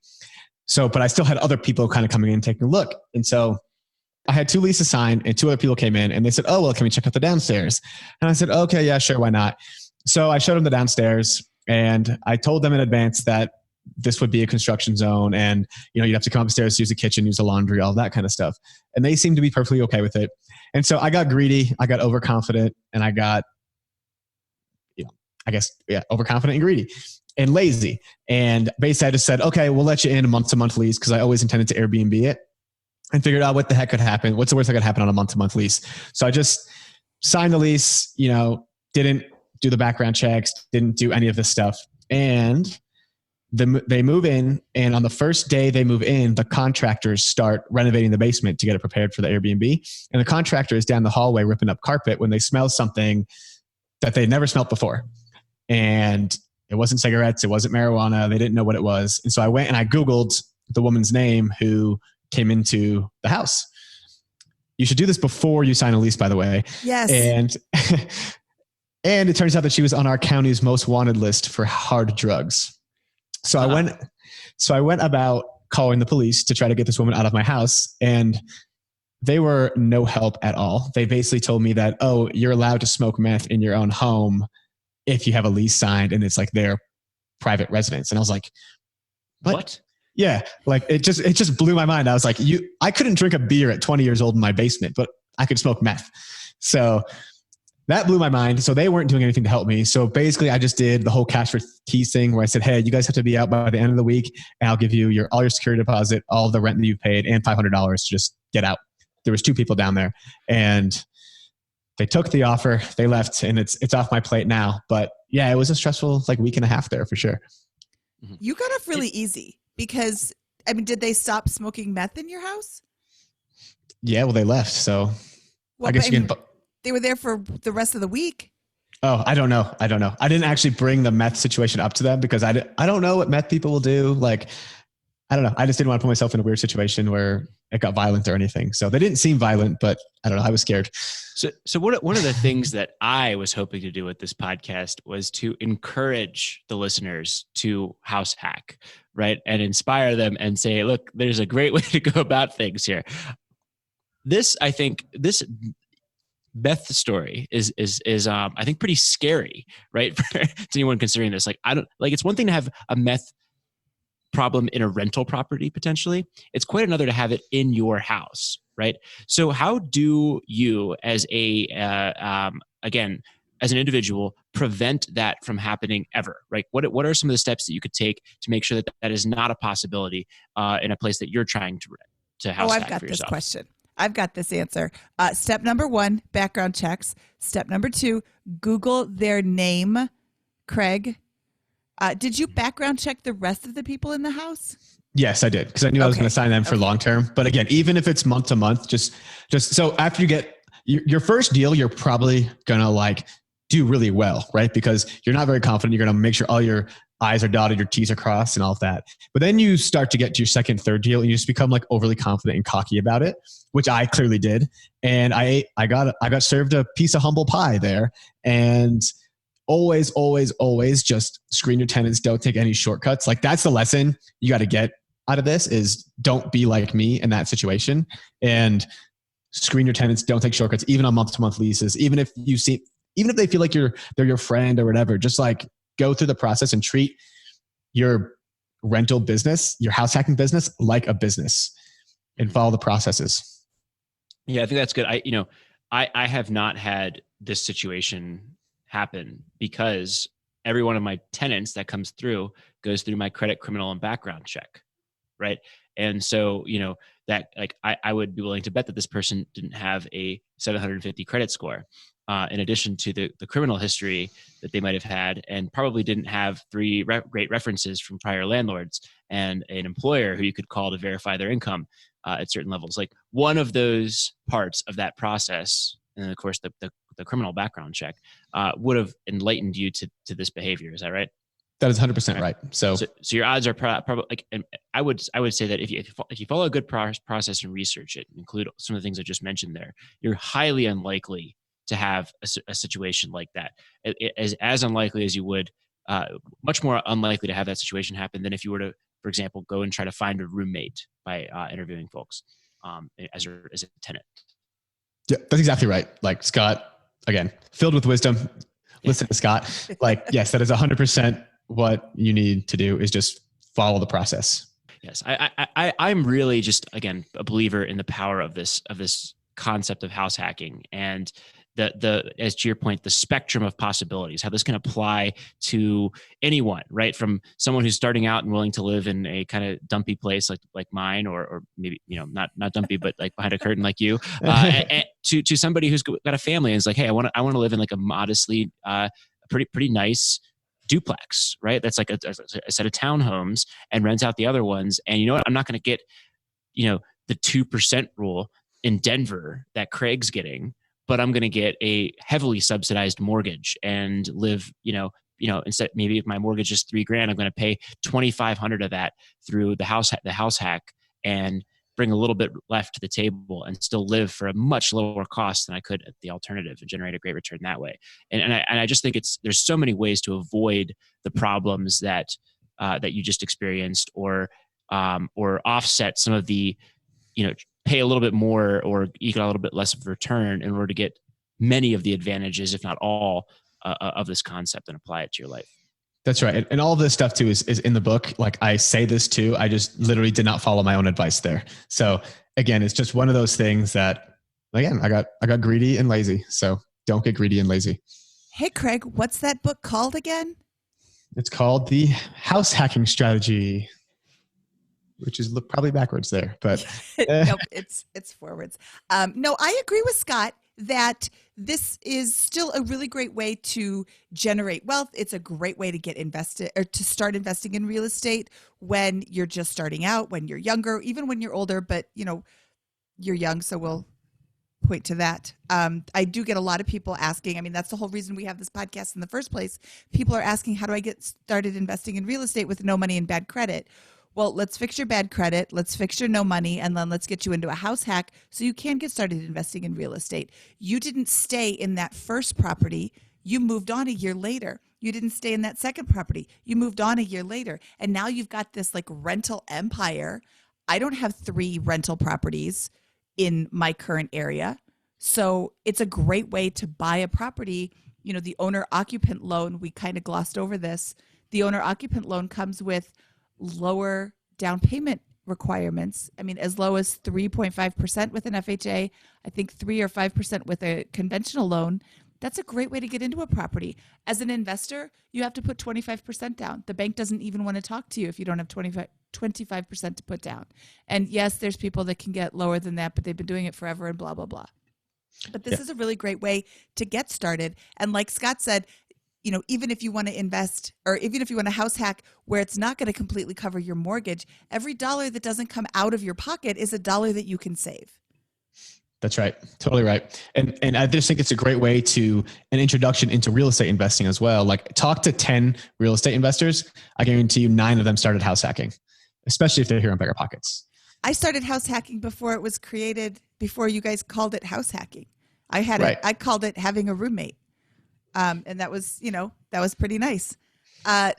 Speaker 4: So, but I still had other people kind of coming in taking a look. And so I had 2 leases signed and 2 other people came in and they said, oh, well, can we check out the downstairs? And I said, okay, yeah, sure. Why not? So I showed them the downstairs and I told them in advance that this would be a construction zone and, you know, you'd have to come upstairs, use the kitchen, use the laundry, all that kind of stuff. And they seemed to be perfectly okay with it. And so I got greedy, I got overconfident, and I got, overconfident and greedy and lazy. And basically I just said, okay, we'll let you in a month-to-month lease because I always intended to Airbnb it and figured out what the heck could happen. What's the worst that could happen on a month-to-month lease? So I just signed the lease, you know, didn't do the background checks, didn't do any of this stuff. And they move in, and on the first day they move in, the contractors start renovating the basement to get it prepared for the Airbnb. And the contractor is down the hallway ripping up carpet when they smell something that they'd never smelled before. And it wasn't cigarettes. It wasn't marijuana. They didn't know what it was. And so I went and I Googled the woman's name who came into the house. You should do this before you sign a lease, by the way.
Speaker 3: Yes.
Speaker 4: And it turns out that she was on our county's most wanted list for hard drugs. So I went about calling the police to try to get this woman out of my house, and they were no help at all. They basically told me that, oh, you're allowed to smoke meth in your own home if you have a lease signed and it's like their private residence. And I was like, what? Yeah. Like it just blew my mind. I was like, I couldn't drink a beer at 20 years old in my basement, but I could smoke meth. So that blew my mind. So they weren't doing anything to help me. So basically I just did the whole cash for keys thing where I said, hey, you guys have to be out by the end of the week and I'll give you all your security deposit, all the rent that you've paid, and $500 to just get out. There was 2 people down there and they took the offer, they left, and it's off my plate now. But yeah, it was a stressful week and a half there for sure.
Speaker 3: You got off really easy because, I mean, did they stop smoking meth in your house?
Speaker 4: Yeah, well, they left. So
Speaker 3: Well,
Speaker 4: I guess
Speaker 3: they were there for the rest of the week.
Speaker 4: Oh, I don't know. I didn't actually bring the meth situation up to them because I don't know what meth people will do. Like, I don't know. I just didn't want to put myself in a weird situation where it got violent or anything. So they didn't seem violent, but I don't know. I was scared.
Speaker 1: So one of the things that I was hoping to do with this podcast was to encourage the listeners to house hack, right? And inspire them and say, look, there's a great way to go about things here. I think this Beth story is I think pretty scary, right? For anyone considering this. It's one thing to have a meth problem in a rental property potentially. It's quite another to have it in your house, right? So how do you, as again, as an individual, prevent that from happening ever, right? What are some of the steps that you could take to make sure that that is not a possibility in a place that you're trying to house hack for yourself?
Speaker 3: I've got this question. I've got this answer. Step number 1, background checks. Step number 2, Google their name, Craig. Did you background check the rest of the people in the house?
Speaker 4: Yes, I did because I knew I was going to sign them for long term. But again, even if it's month to month, just so after you get your first deal, you're probably going to do really well, right? Because you're not very confident. You're going to make sure all your I's are dotted, your T's are crossed and all of that. But then you start to get to your second, third deal and you just become overly confident and cocky about it, which I clearly did. And I got served a piece of humble pie there. And always, always, always just screen your tenants. Don't take any shortcuts. That's the lesson you got to get out of this is don't be like me in that situation and screen your tenants. Don't take shortcuts, even on month-to-month leases. Even if they feel like they're your friend or whatever, just go through the process and treat your rental business, your house hacking business like a business and follow the processes.
Speaker 1: Yeah, I think that's good. I have not had this situation happen because every one of my tenants that comes through goes through my credit, criminal, and background check. Right. And so, that I would be willing to bet that this person didn't have a 750 credit score. In addition to the criminal history that they might have had, and probably didn't have 3 great references from prior landlords and an employer who you could call to verify their income at certain levels. One of those parts of that process, and of course the criminal background check, would have enlightened you to this behavior. Is that right?
Speaker 4: That is 100% right. So
Speaker 1: your odds are probably and I would say that if you follow a good process and research it, include some of the things I just mentioned there, you're highly unlikely to have a situation like that. As unlikely as you would, much more unlikely to have that situation happen than if you were to, for example, go and try to find a roommate by interviewing folks as a tenant.
Speaker 4: Yeah, that's exactly right. Scott, again, filled with wisdom. Listen to Scott. Yes, that is 100% what you need to do is just follow the process.
Speaker 1: Yes, I'm really just, again, a believer in the power of this concept of house hacking and as to your point, the spectrum of possibilities, how this can apply to anyone, right? From someone who's starting out and willing to live in a kind of dumpy place like mine, or maybe, not dumpy, but behind a curtain like you, and to somebody who's got a family and is like, hey, I want to live in a modestly, pretty nice duplex, right? That's a set of townhomes and rent out the other ones. And you know what? I'm not going to get, the 2% rule in Denver that Craig's getting, but I'm going to get a heavily subsidized mortgage and live, instead, maybe if my mortgage is $3,000, I'm going to pay $2,500 of that through the house hack and bring a little bit left to the table and still live for a much lower cost than I could at the alternative and generate a great return that way. And I just think there's so many ways to avoid the problems that you just experienced or offset some of the, pay a little bit more or eke out a little bit less of a return in order to get many of the advantages, if not all, of this concept and apply it to your life.
Speaker 4: That's right. And all of this stuff too is in the book. Like I say this too, I just literally did not follow my own advice there. So again, it's just one of those things that, again, I got greedy and lazy. So don't get greedy and lazy.
Speaker 3: Hey, Craig, what's that book called again?
Speaker 4: It's called The House Hacking Strategy, which is probably backwards there, but
Speaker 3: nope, it's forwards. No, I agree with Scott that this is still a really great way to generate wealth. It's a great way to get invested or to start investing in real estate when you're just starting out, when you're younger, even when you're older, but you're young. So we'll point to that. I do get a lot of people asking, I mean, that's the whole reason we have this podcast in the first place. People are asking, how do I get started investing in real estate with no money and bad credit? Well, let's fix your bad credit, let's fix your no money, and then let's get you into a house hack so you can get started investing in real estate. You didn't stay in that first property. You moved on a year later. You didn't stay in that second property. You moved on a year later. And now you've got this like rental empire. I don't have 3 rental properties in my current area. So it's a great way to buy a property. The owner occupant loan, we kind of glossed over this. The owner occupant loan comes with lower down payment requirements. I mean, as low as 3.5% with an FHA, I think 3 or 5% with a conventional loan. That's a great way to get into a property. As an investor, you have to put 25% down. The bank doesn't even want to talk to you if you don't have 25% to put down. And yes, there's people that can get lower than that, but they've been doing it forever and blah, blah, blah. But this is a really great way to get started. And like Scott said, even if you want to invest or even if you want a house hack where it's not going to completely cover your mortgage, every dollar that doesn't come out of your pocket is a dollar that you can save.
Speaker 4: That's right. Totally right. And I just think it's a great way to an introduction into real estate investing as well. Like talk to 10 real estate investors. I guarantee you 9 of them started house hacking, especially if they're here on BiggerPockets.
Speaker 3: I started house hacking before it was created, before you guys called it house hacking. I called it having a roommate. And that was pretty nice.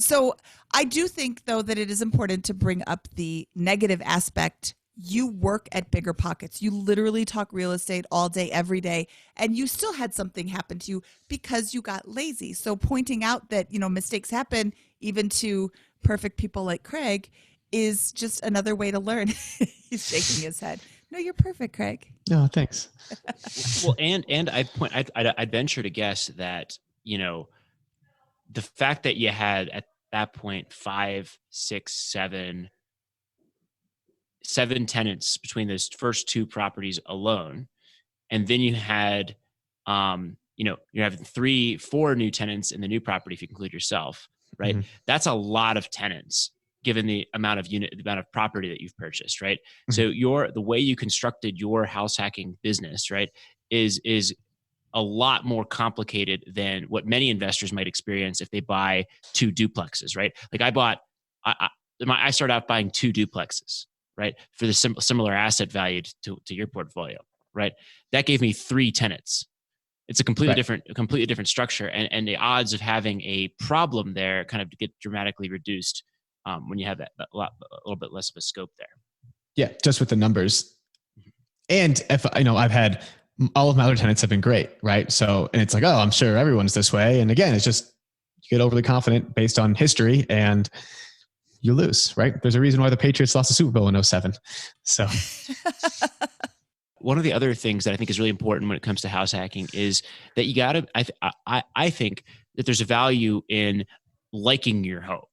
Speaker 3: So I do think, though, that it is important to bring up the negative aspect. You work at BiggerPockets. You literally talk real estate all day, every day, and you still had something happen to you because you got lazy. So pointing out that, mistakes happen even to perfect people like Craig is just another way to learn. He's shaking his head. No, you're perfect, Craig.
Speaker 4: No, thanks.
Speaker 1: Well, and I'd venture to guess that, the fact that you had at that point 5, 6, 7 tenants between those first 2 properties alone, and then you had, you're having 3, 4 new tenants in the new property if you include yourself, right? Mm-hmm. That's a lot of tenants given the amount of property that you've purchased, right? Mm-hmm. So the way you constructed your house hacking business, right, is a lot more complicated than what many investors might experience if they buy 2 duplexes, right? Like I started out buying 2 duplexes, right, for the similar asset value to your portfolio, right? That gave me 3 tenants. It's a completely different structure, and the odds of having a problem there kind of get dramatically reduced when you have a little bit less of a scope there.
Speaker 4: Yeah, just with the numbers. And if I've had all of my other tenants have been great, right? So, and it's like, oh, I'm sure everyone's this way. And again, it's just you get overly confident based on history, and you lose, right? There's a reason why the Patriots lost the Super Bowl in 2007. So.
Speaker 1: One of the other things that I think is really important when it comes to house hacking is that you got to, I think that there's a value in liking your home,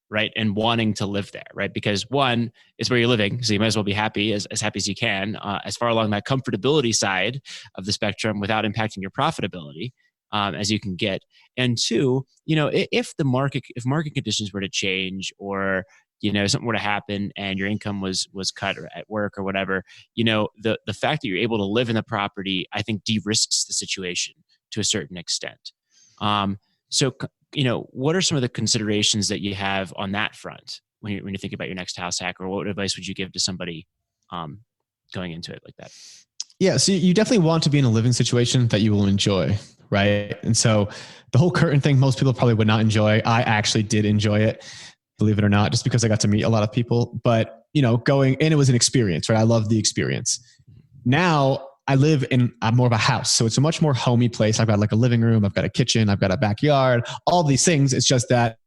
Speaker 1: right? And wanting to live there, right? Because one, it's where you're living, so you might as well be happy as happy as you can, as far along that comfortability side of the spectrum without impacting your profitability as you can get. And two, if market conditions were to change, or something were to happen and your income was cut at work or whatever, the fact that you're able to live in the property, I think de-risks the situation to a certain extent. So what are some of the considerations that you have on that front when you think about your next house hack, or what advice would you give to somebody going into it like that?
Speaker 4: Yeah, so you definitely want to be in a living situation that you will enjoy, right? And so the whole curtain thing, most people probably would not enjoy. I actually did enjoy it, believe it or not, just because I got to meet a lot of people. But, going, and it was an experience, right? I love the experience. Now I live in more of a house. So it's a much more homey place. I've got like a living room. I've got a kitchen. I've got a backyard, all these things. It's just that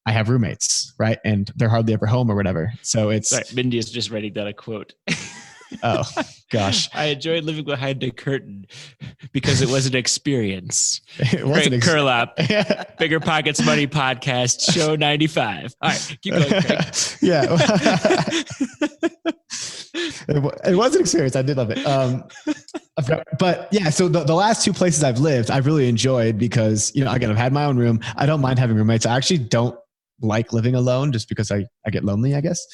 Speaker 4: I have roommates, right? And they're hardly ever home or whatever. So it's
Speaker 1: Sorry, Mindy is just writing down a quote.
Speaker 4: oh gosh,
Speaker 1: I enjoyed living behind a curtain because it was an experience.
Speaker 4: it wasn't
Speaker 1: Craig Curelop, Bigger Pockets Money Podcast, show 95. All right, keep going, Craig.
Speaker 4: Yeah. It was an experience. I did love it. But yeah, so the last two places I've lived, I've really enjoyed because, again, I've had my own room. I don't mind having roommates. I actually don't like living alone just because I get lonely, I guess.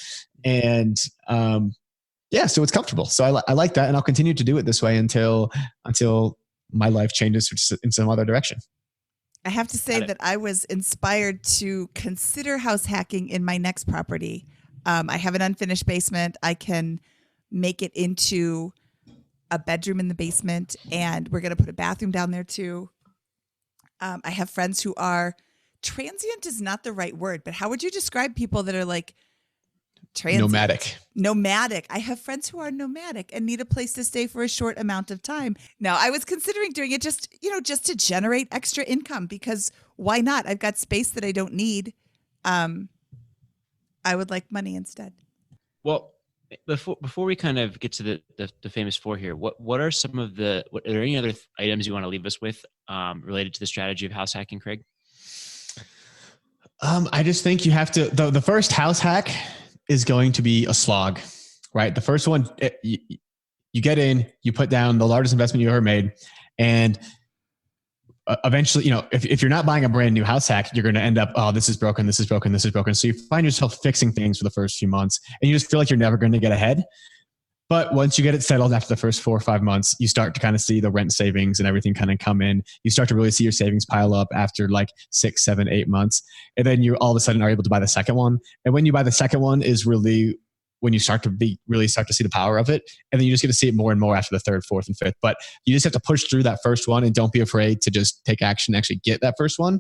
Speaker 4: And, yeah, so it's comfortable. So I like that. And I'll continue to do it this way until my life changes in some other direction.
Speaker 3: I have to say that I was inspired to consider house hacking in my next property. I have an unfinished basement. I can make it into a bedroom in the basement, and we're going to put a bathroom down there too. I have friends who are transient is not the right word, but how would you describe people that are like transient? Nomadic. I have friends who are nomadic and need a place to stay for a short amount of time. Now, I was considering doing it just to generate extra income, because why not? I've got space that I don't need. I would like money instead.
Speaker 1: Well, before we kind of get to the famous four here, what are some of are there any other items you want to leave us with related to the strategy of house hacking, Craig?
Speaker 4: I just think you have to, the first house hack is going to be a slog, right? The first one, you get in, you put down the largest investment you ever made, and eventually, if you're not buying a brand new house hack, you're going to end up, oh, this is broken, this is broken, this is broken. So you find yourself fixing things for the first few months, and you just feel like you're never going to get ahead. But once you get it settled after the first 4 or 5 months, you start to kind of see the rent savings and everything kind of come in. You start to really see your savings pile up after like 6, 7, 8 months. And then you all of a sudden are able to buy the second one. And when you buy the second one is really when you start to see the power of it. And then you just get to see it more and more after the third, fourth, and fifth. But you just have to push through that first one, and don't be afraid to just take action and actually get that first one.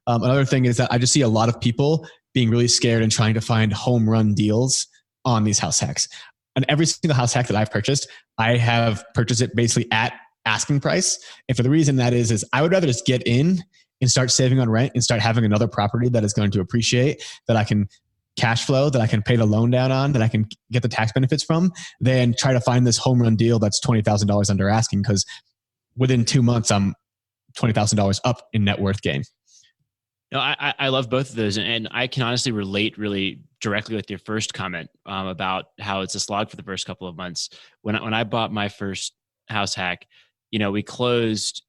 Speaker 4: Another thing is that I just see a lot of people being really scared and trying to find home run deals on these house hacks. And every single house hack that I've purchased, I have purchased it basically at asking price. And for the reason that is I would rather just get in and start saving on rent and start having another property that is going to appreciate, that I can cash flow, that I can pay the loan down on, that I can get the tax benefits from, than try to find this home run deal that's $20,000 under asking, because within 2 months, I'm $20,000 up in net worth gain.
Speaker 1: No, I love both of those. And I can honestly relate really directly with your first comment about how it's a slog for the first couple of months. When I bought my first house hack, we closed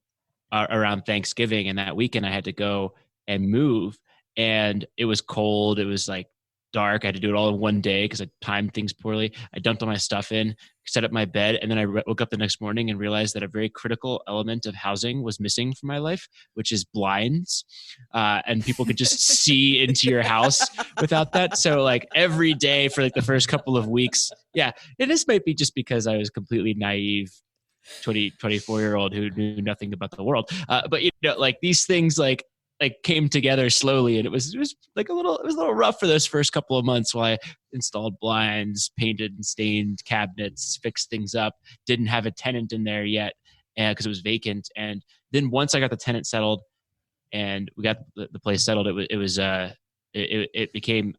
Speaker 1: around Thanksgiving, and that weekend I had to go and move, and it was cold. It was like dark. I had to do it all in one day because I timed things poorly. I dumped all my stuff in, set up my bed, and then I woke up the next morning and realized that a very critical element of housing was missing from my life, which is blinds. And people could just see into your house without that. So like every day for like the first couple of weeks, yeah. And this might be just because I was completely naive 24-year-old who knew nothing about the world. But like these things like came together slowly, and it was like a little rough for those first couple of months while I installed blinds, painted and stained cabinets, fixed things up, didn't have a tenant in there yet because it was vacant. And then once I got the tenant settled and we got the place settled, I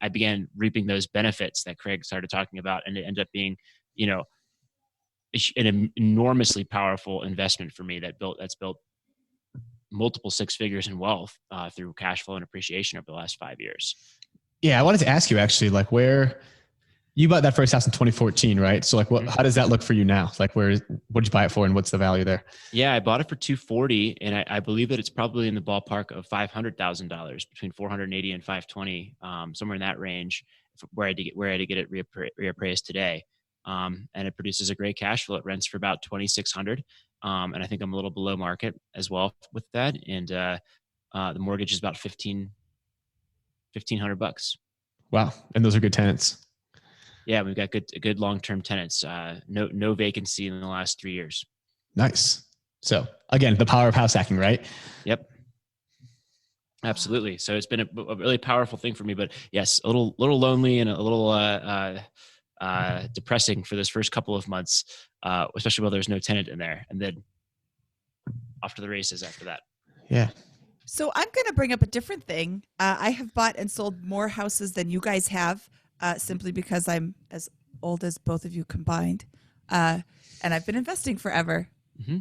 Speaker 1: began reaping those benefits that Craig started talking about, and it ended up being, an enormously powerful investment for me that's built multiple 6 figures in wealth through cash flow and appreciation over the last 5 years.
Speaker 4: Yeah, I wanted to ask you actually, like, where you bought that first house in 2014, right? So like, how does that look for you now? Like, what did you buy it for, and what's the value there?
Speaker 1: Yeah, I bought it for $240, and I believe that it's probably in the ballpark of $500,000, between $480 and $520, somewhere in that range, where I had to get it reappraised today. And it produces a great cash flow. It rents for about $2,600. And I think I'm a little below market as well with that. And the mortgage is about $1,500.
Speaker 4: Wow. And those are good tenants.
Speaker 1: Yeah, we've got good long-term tenants. No vacancy in the last 3 years.
Speaker 4: Nice. So again, the power of house hacking, right?
Speaker 1: Yep. Absolutely. So it's been a really powerful thing for me, but yes, a little lonely and a little depressing for those first couple of months, especially while there's no tenant in there, and then off to the races after that.
Speaker 4: Yeah.
Speaker 3: So I'm going to bring up a different thing. I have bought and sold more houses than you guys have, simply because I'm as old as both of you combined. And I've been investing forever.
Speaker 1: Mm-hmm.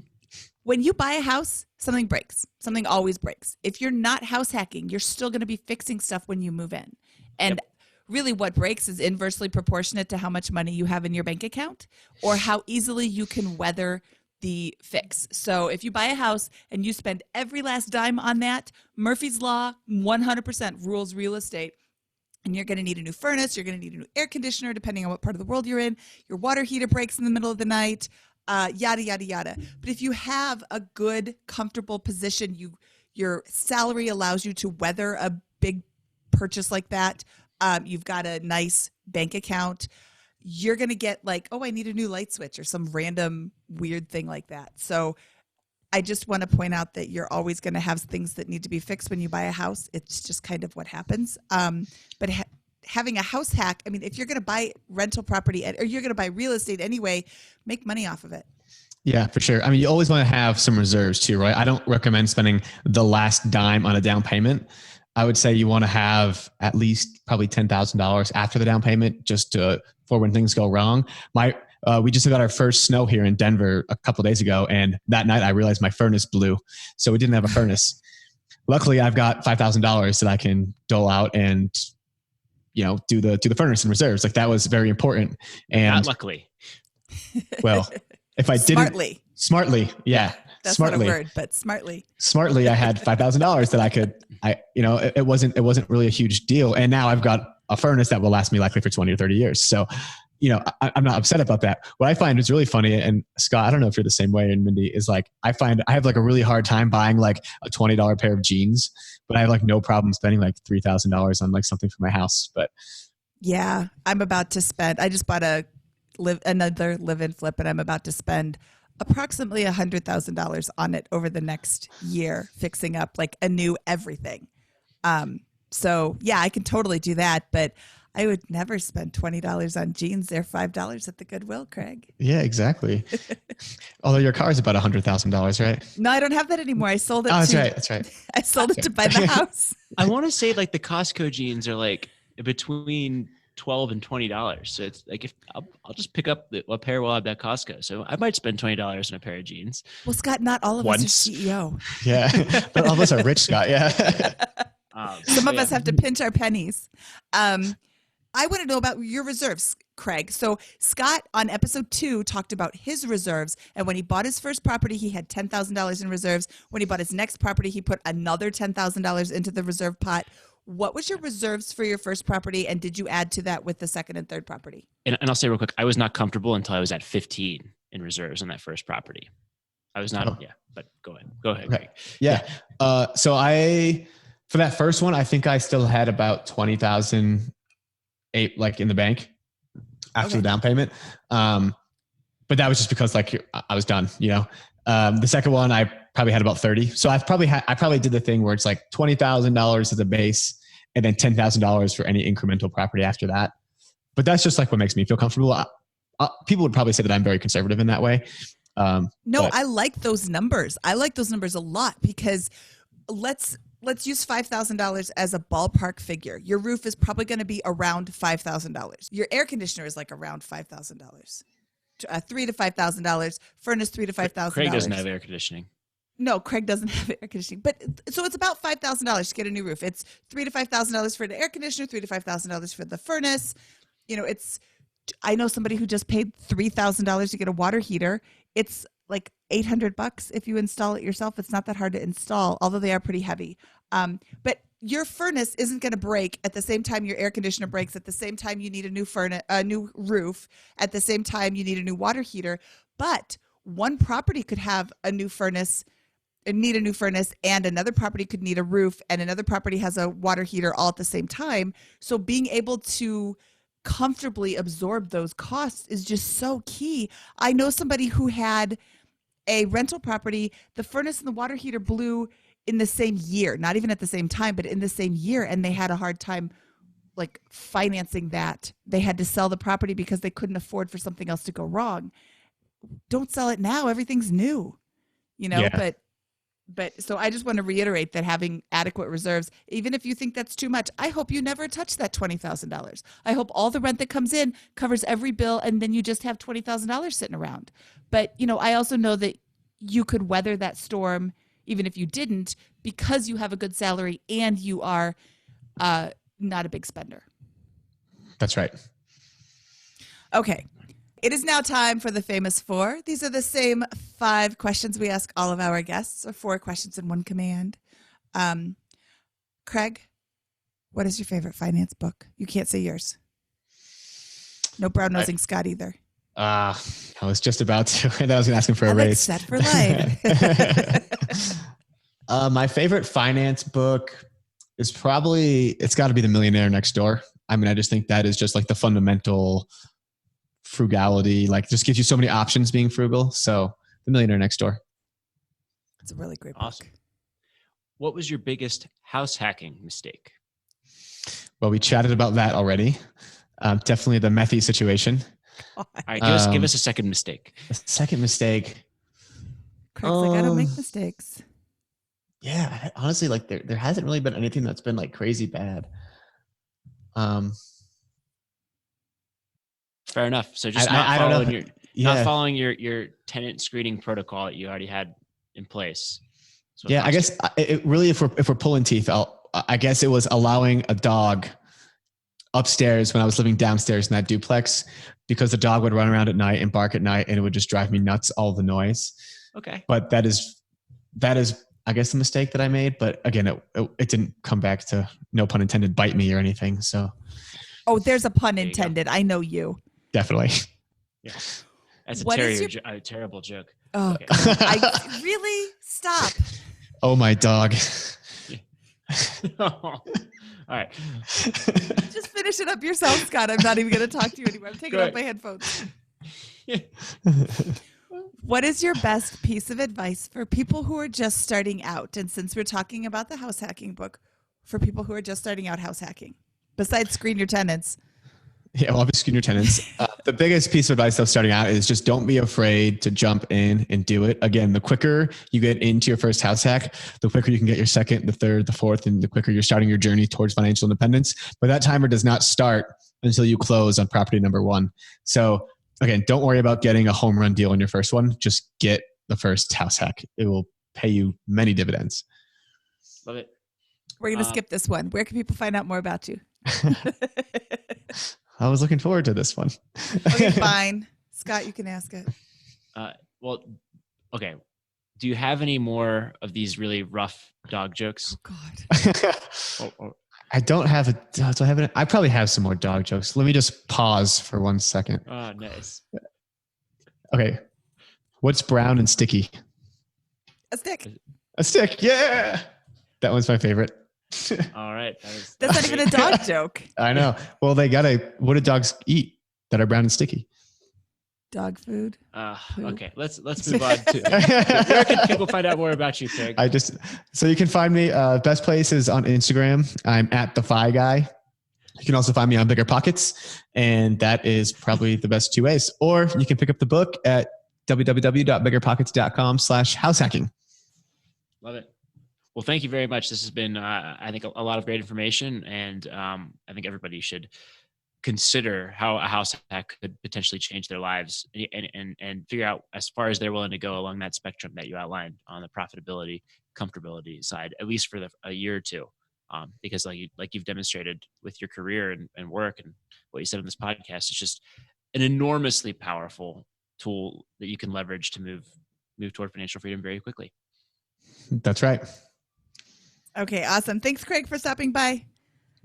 Speaker 3: When you buy a house, something breaks. Something always breaks. If you're not house hacking, you're still going to be fixing stuff when you move in. And really what breaks is inversely proportionate to how much money you have in your bank account or how easily you can weather the fix. So if you buy a house and you spend every last dime on that, Murphy's Law 100% rules real estate. And you're going to need a new furnace. You're going to need a new air conditioner, depending on what part of the world you're in. Your water heater breaks in the middle of the night, yada, yada, yada. But if you have a good, comfortable position, your salary allows you to weather a big purchase like that. You've got a nice bank account. You're going to get like, oh, I need a new light switch or some random weird thing like that. So I just want to point out that you're always going to have things that need to be fixed when you buy a house. It's just kind of what happens. But having a house hack, I mean, if you're going to buy rental property or you're going to buy real estate anyway, make money off of it.
Speaker 4: Yeah, for sure. I mean, you always want to have some reserves too, right? I don't recommend spending the last dime on a down payment. I would say you want to have at least probably $10,000 after the down payment just for when things go wrong. We just got our first snow here in Denver a couple of days ago, and that night I realized my furnace blew, so we didn't have a furnace. Luckily, I've got $5,000 that I can dole out and do the furnace in reserves. Like that was very important. And
Speaker 1: not luckily.
Speaker 4: Well, if I didn't smartly, yeah.
Speaker 3: That's
Speaker 4: smartly.
Speaker 3: not a word, but smartly.
Speaker 4: Smartly, I had $5,000 that it wasn't really a huge deal. And now I've got a furnace that will last me likely for 20 or 30 years. So, I'm not upset about that. What I find is really funny, and Scott, I don't know if you're the same way, and Mindy, is like, I find I have like a really hard time buying like a $20 pair of jeans, but I have like no problem spending like $3,000 on like something for my house. But
Speaker 3: yeah, I'm about to spend, I just bought another live-in flip, and I'm about to spend approximately $100,000 on it over the next year, fixing up like a new everything. So yeah, I can totally do that, but I would never spend $20 on jeans. They're $5 at the Goodwill, Craig.
Speaker 4: Yeah, exactly. Although your car is about $100,000, right?
Speaker 3: No, I don't have that anymore. I sold it.
Speaker 4: Oh, that's right.
Speaker 3: I sold it to buy the house.
Speaker 1: I want to say like the Costco jeans are like between $12 and $20. So it's like if I'll just pick up a pair while I'm at Costco. So I might spend $20 on a pair of jeans.
Speaker 3: Well, Scott, not all of us are CEO.
Speaker 4: Yeah, but all of us are rich, Scott. Yeah.
Speaker 3: Some of us have to pinch our pennies. I want to know about your reserves, Craig. So Scott on episode 2 talked about his reserves. And when he bought his first property, he had $10,000 in reserves. When he bought his next property, he put another $10,000 into the reserve pot. What was your reserves for your first property? And did you add to that with the second and third property?
Speaker 1: And I'll say real quick, I was not comfortable until I was at 15 in reserves on that first property. I was not, but go ahead.
Speaker 4: Okay.
Speaker 1: Craig.
Speaker 4: Yeah. So for that first one, I think I still had about 20,000 like in the bank after the down payment. But that was just because like I was done, the second one, I probably had about 30. So I probably did the thing where it's like $20,000 as a base and then $10,000 for any incremental property after that. But that's just like what makes me feel comfortable. People would probably say that I'm very conservative in that way.
Speaker 3: I like those numbers. I like those numbers a lot because let's use $5,000 as a ballpark figure. Your roof is probably going to be around $5,000. Your air conditioner is like around $5,000. $3,000 to $5,000. Furnace $3,000 to $5,000.
Speaker 1: Craig doesn't have air conditioning.
Speaker 3: No, Craig doesn't have air conditioning. But so it's about $5,000 to get a new roof. It's $3,000 to $5,000 for the air conditioner, $3,000 to $5,000 for the furnace. I know somebody who just paid $3,000 to get a water heater. It's like $800 if you install it yourself. It's not that hard to install, although they are pretty heavy. But your furnace isn't going to break at the same time your air conditioner breaks, at the same time you need a new roof, at the same time you need a new water heater. But one property could have a new furnace and need a new furnace, and another property could need a roof, and another property has a water heater all at the same time. So being able to comfortably absorb those costs is just so key. I know somebody who had a rental property, the furnace and the water heater blew in the same year, not even at the same time, but in the same year. And they had a hard time like financing that. They had to sell the property because they couldn't afford for something else to go wrong. Don't sell it now. Everything's new, but But so I just want to reiterate that having adequate reserves, even if you think that's too much, I hope you never touch that $20,000. I hope all the rent that comes in covers every bill, and then you just have $20,000 sitting around. But, I also know that you could weather that storm even if you didn't, because you have a good salary and you are not a big spender.
Speaker 4: That's right.
Speaker 3: Okay. It is now time for the famous four. These are the same 5 questions we ask all of our guests, or 4 questions in one command. Craig, what is your favorite finance book? You can't say yours. No brown-nosing Scott either.
Speaker 4: I was just about to. I was going to ask him for a raise.
Speaker 3: Set for life.
Speaker 4: My favorite finance book is it's got to be The Millionaire Next Door. I mean, I just think that is just like the fundamental frugality, like just gives you so many options being frugal. So The Millionaire Next Door.
Speaker 3: It's a really great
Speaker 1: Awesome.
Speaker 3: book. What
Speaker 1: was your biggest house hacking mistake?
Speaker 4: Well, we chatted about that already. Definitely the Methy situation.
Speaker 1: All right, give us a second mistake.
Speaker 4: A second mistake.
Speaker 3: Craig's like, I don't make mistakes.
Speaker 4: Yeah, honestly, like there hasn't really been anything that's been like crazy bad.
Speaker 1: Fair enough. So just not following your tenant screening protocol that you already had in place.
Speaker 4: Yeah, I guess it really, if we're pulling teeth, I guess it was allowing a dog upstairs when I was living downstairs in that duplex, because the dog would run around at night and bark at night, and it would just drive me nuts, all the noise.
Speaker 1: Okay.
Speaker 4: But that is, I guess, the mistake that I made. But again, it didn't come back to, no pun intended, bite me or anything. So.
Speaker 3: Oh, there's a pun intended. I know you.
Speaker 4: Definitely.
Speaker 1: Yeah. That's a terrible joke.
Speaker 3: Oh,
Speaker 1: okay.
Speaker 3: God. I really stop.
Speaker 4: Oh, my dog.
Speaker 1: All right.
Speaker 3: Just finish it up yourself, Scott. I'm not even going to talk to you anymore. I'm taking off my headphones. What is your best piece of advice for people who are just starting out? And since we're talking about the house hacking book, for people who are just starting out house hacking, besides screen your tenants.
Speaker 4: Yeah, well, obviously screen your tenants. The biggest piece of advice though starting out is just don't be afraid to jump in and do it. Again, the quicker you get into your first house hack, the quicker you can get your second, the third, the fourth, and the quicker you're starting your journey towards financial independence. But that timer does not start until you close on property number 1. So again, don't worry about getting a home run deal on your first one. Just get the first house hack. It will pay you many dividends.
Speaker 1: Love it.
Speaker 3: We're going to skip this one. Where can people find out more about you?
Speaker 4: I was looking forward to this one.
Speaker 3: Okay, fine. Scott, you can ask it.
Speaker 4: Well,
Speaker 1: okay. Do you have any more of these really rough dog jokes?
Speaker 3: Oh, God.
Speaker 4: I don't have I probably have some more dog jokes. Let me just pause for 1 second.
Speaker 1: Oh, nice.
Speaker 4: Okay. What's brown and sticky?
Speaker 3: A stick.
Speaker 4: A stick. Yeah. That one's my favorite.
Speaker 1: All right.
Speaker 3: That's not even a dog joke.
Speaker 4: I know. Well, what do dogs eat that are brown and sticky?
Speaker 3: Dog food.
Speaker 1: Okay. Let's move on to where can people find out more about you, Craig?
Speaker 4: So you can find me, best place is on Instagram. I'm at the Fi Guy. You can also find me on BiggerPockets, and that is probably the best 2 ways. Or you can pick up the book at www.biggerpockets.com/househacking.
Speaker 1: Love it. Well, thank you very much. This has been, I think, a lot of great information, and I think everybody should consider how a house hack could potentially change their lives, and figure out as far as they're willing to go along that spectrum that you outlined on the profitability, comfortability side, at least for a year or two, because like you've demonstrated with your career and work and what you said on this podcast, it's just an enormously powerful tool that you can leverage to move toward financial freedom very quickly.
Speaker 4: That's right.
Speaker 3: Okay, awesome. Thanks, Craig, for stopping by.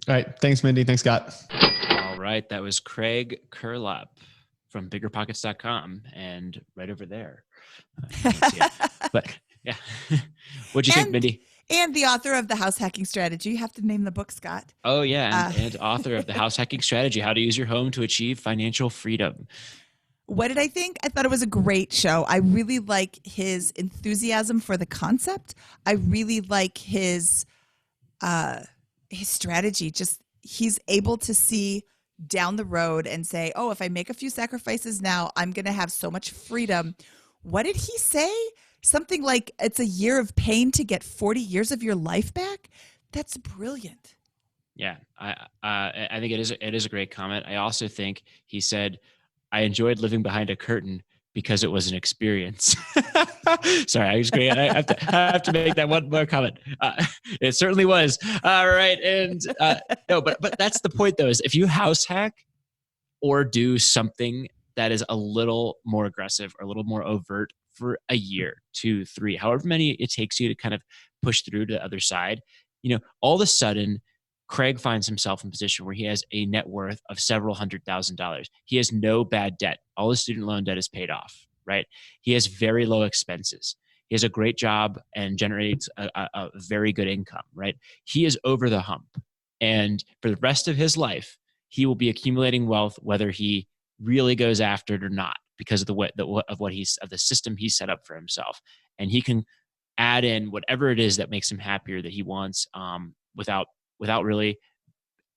Speaker 4: All right. Thanks, Mindy. Thanks, Scott.
Speaker 1: All right. That was Craig Curelop from BiggerPockets.com, and right over there. But yeah. What'd you think, Mindy?
Speaker 3: And the author of The House Hacking Strategy. You have to name the book, Scott.
Speaker 1: Oh, yeah. And author of The House Hacking Strategy, How to Use Your Home to Achieve Financial Freedom.
Speaker 3: What did I think? I thought it was a great show. I really like his enthusiasm for the concept. I really like his strategy. Just he's able to see down the road and say, oh, if I make a few sacrifices now, I'm going to have so much freedom. What did he say? something like it's a year of pain to get 40 years of your life back. That's brilliant.
Speaker 1: Yeah, I think it is a great comment. I also think he said, "I enjoyed living behind a curtain because it was an experience." Sorry, I have to make that one more comment. It certainly was. All right, and no, but that's the point though. Is if you house hack or do something that is a little more aggressive or a little more overt for a year, 2, 3, however many it takes you to kind of push through to the other side, all of a sudden, Craig finds himself in a position where he has a net worth of several $100,000. He has no bad debt. All his student loan debt is paid off, right? He has very low expenses. He has a great job and generates a very good income, right? He is over the hump. And for the rest of his life, he will be accumulating wealth, whether he really goes after it or not, because of the system he set up for himself. And he can add in whatever it is that makes him happier that he wants, without really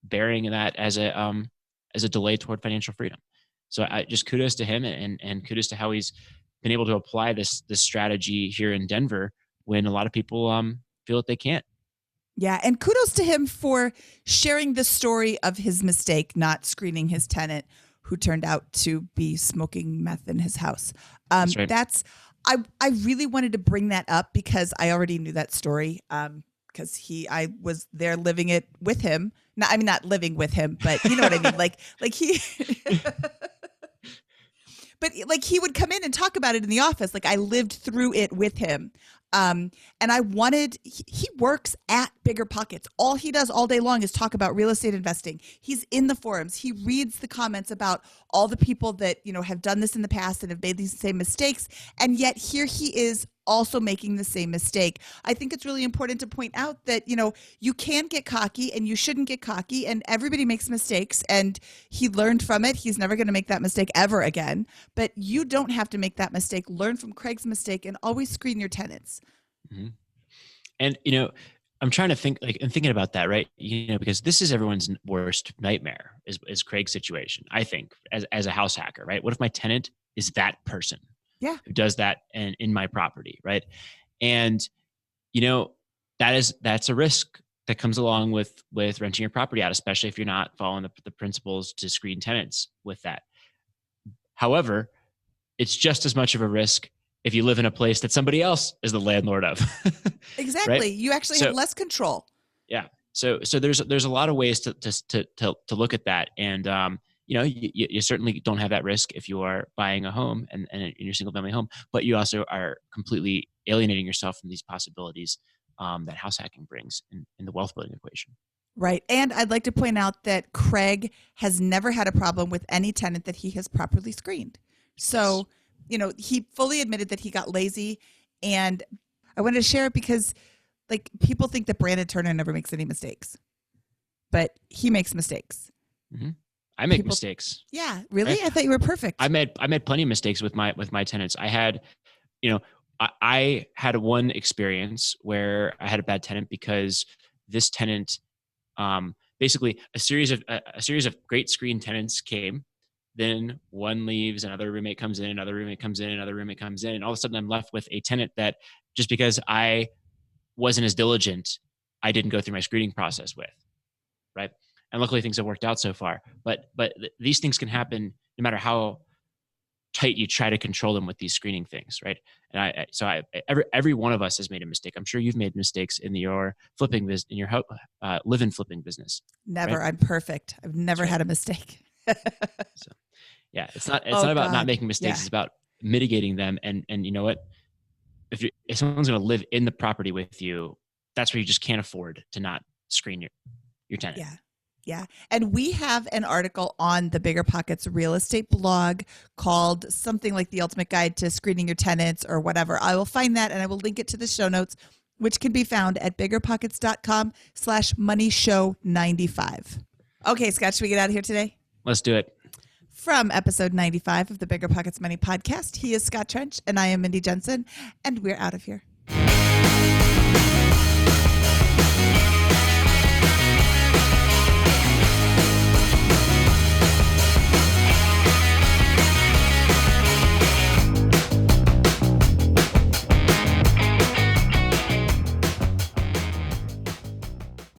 Speaker 1: bearing that as a delay toward financial freedom. So I just kudos to him and kudos to how he's been able to apply this strategy here in Denver when a lot of people feel that they can't.
Speaker 3: Yeah, and kudos to him for sharing the story of his mistake, not screening his tenant who turned out to be smoking meth in his house.
Speaker 1: That's right.
Speaker 3: I really wanted to bring that up because I already knew that story. Because I was there living it with him. Not living with him, but you know what I mean. Like he, but like he would come in and talk about it in the office. Like I lived through it with him. And he works at BiggerPockets. All he does all day long is talk about real estate investing. He's in the forums. He reads the comments about all the people that, have done this in the past and have made these same mistakes. And yet here he is also making the same mistake. I think it's really important to point out that, you can get cocky and you shouldn't get cocky, and everybody makes mistakes, and he learned from it. He's never going to make that mistake ever again, but you don't have to make that mistake. Learn from Craig's mistake and always screen your tenants.
Speaker 1: Mm-hmm. And, I'm trying to think and thinking about that, right? Because this is everyone's worst nightmare is Craig's situation, I think, as a house hacker, right? What if my tenant is that person?
Speaker 3: Yeah.
Speaker 1: Who does that in my property, right? And that's a risk that comes along with renting your property out, especially if you're not following the principles to screen tenants with that. However, it's just as much of a risk if you live in a place that somebody else is the landlord of.
Speaker 3: Exactly.
Speaker 1: Right?
Speaker 3: You actually have less control.
Speaker 1: Yeah. So there's a lot of ways to look at that, and you certainly don't have that risk if you are buying a home and in your single family home, but you also are completely alienating yourself from these possibilities that house hacking brings in the wealth building equation.
Speaker 3: Right. And I'd like to point out that Craig has never had a problem with any tenant that he has properly screened. So, he fully admitted that he got lazy, and I wanted to share it because people think that Brandon Turner never makes any mistakes, but he makes mistakes.
Speaker 1: Mm-hmm. I make mistakes.
Speaker 3: Yeah, really? I thought you were perfect.
Speaker 1: I made plenty of mistakes with my tenants. I had, I had one experience where I had a bad tenant because this tenant, basically a series of great screen tenants came. Then one leaves, another roommate comes in, another roommate comes in, another roommate comes in, and all of a sudden I'm left with a tenant that just because I wasn't as diligent, I didn't go through my screening process with, right? And luckily things have worked out so far. But these things can happen no matter how tight you try to control them with these screening things, right? And every one of us has made a mistake. I'm sure you've made mistakes in your flipping business, in your live-in flipping business.
Speaker 3: Never.
Speaker 1: Right?
Speaker 3: I'm perfect. I've never had a mistake.
Speaker 1: So, yeah, it's not about not making mistakes.
Speaker 3: Yeah.
Speaker 1: It's about mitigating them. And you know what? If someone's going to live in the property with you, that's where you just can't afford to not screen your tenant.
Speaker 3: Yeah. Yeah. And we have an article on the BiggerPockets real estate blog called something like The Ultimate Guide to Screening Your Tenants or whatever. I will find that and I will link it to the show notes, which can be found at biggerpockets.com/moneyshow95. Okay, Scott, should we get out of here today?
Speaker 1: Let's do it.
Speaker 3: From episode 95 of the BiggerPockets Money Podcast, he is Scott Trench and I am Mindy Jensen, and we're out of here.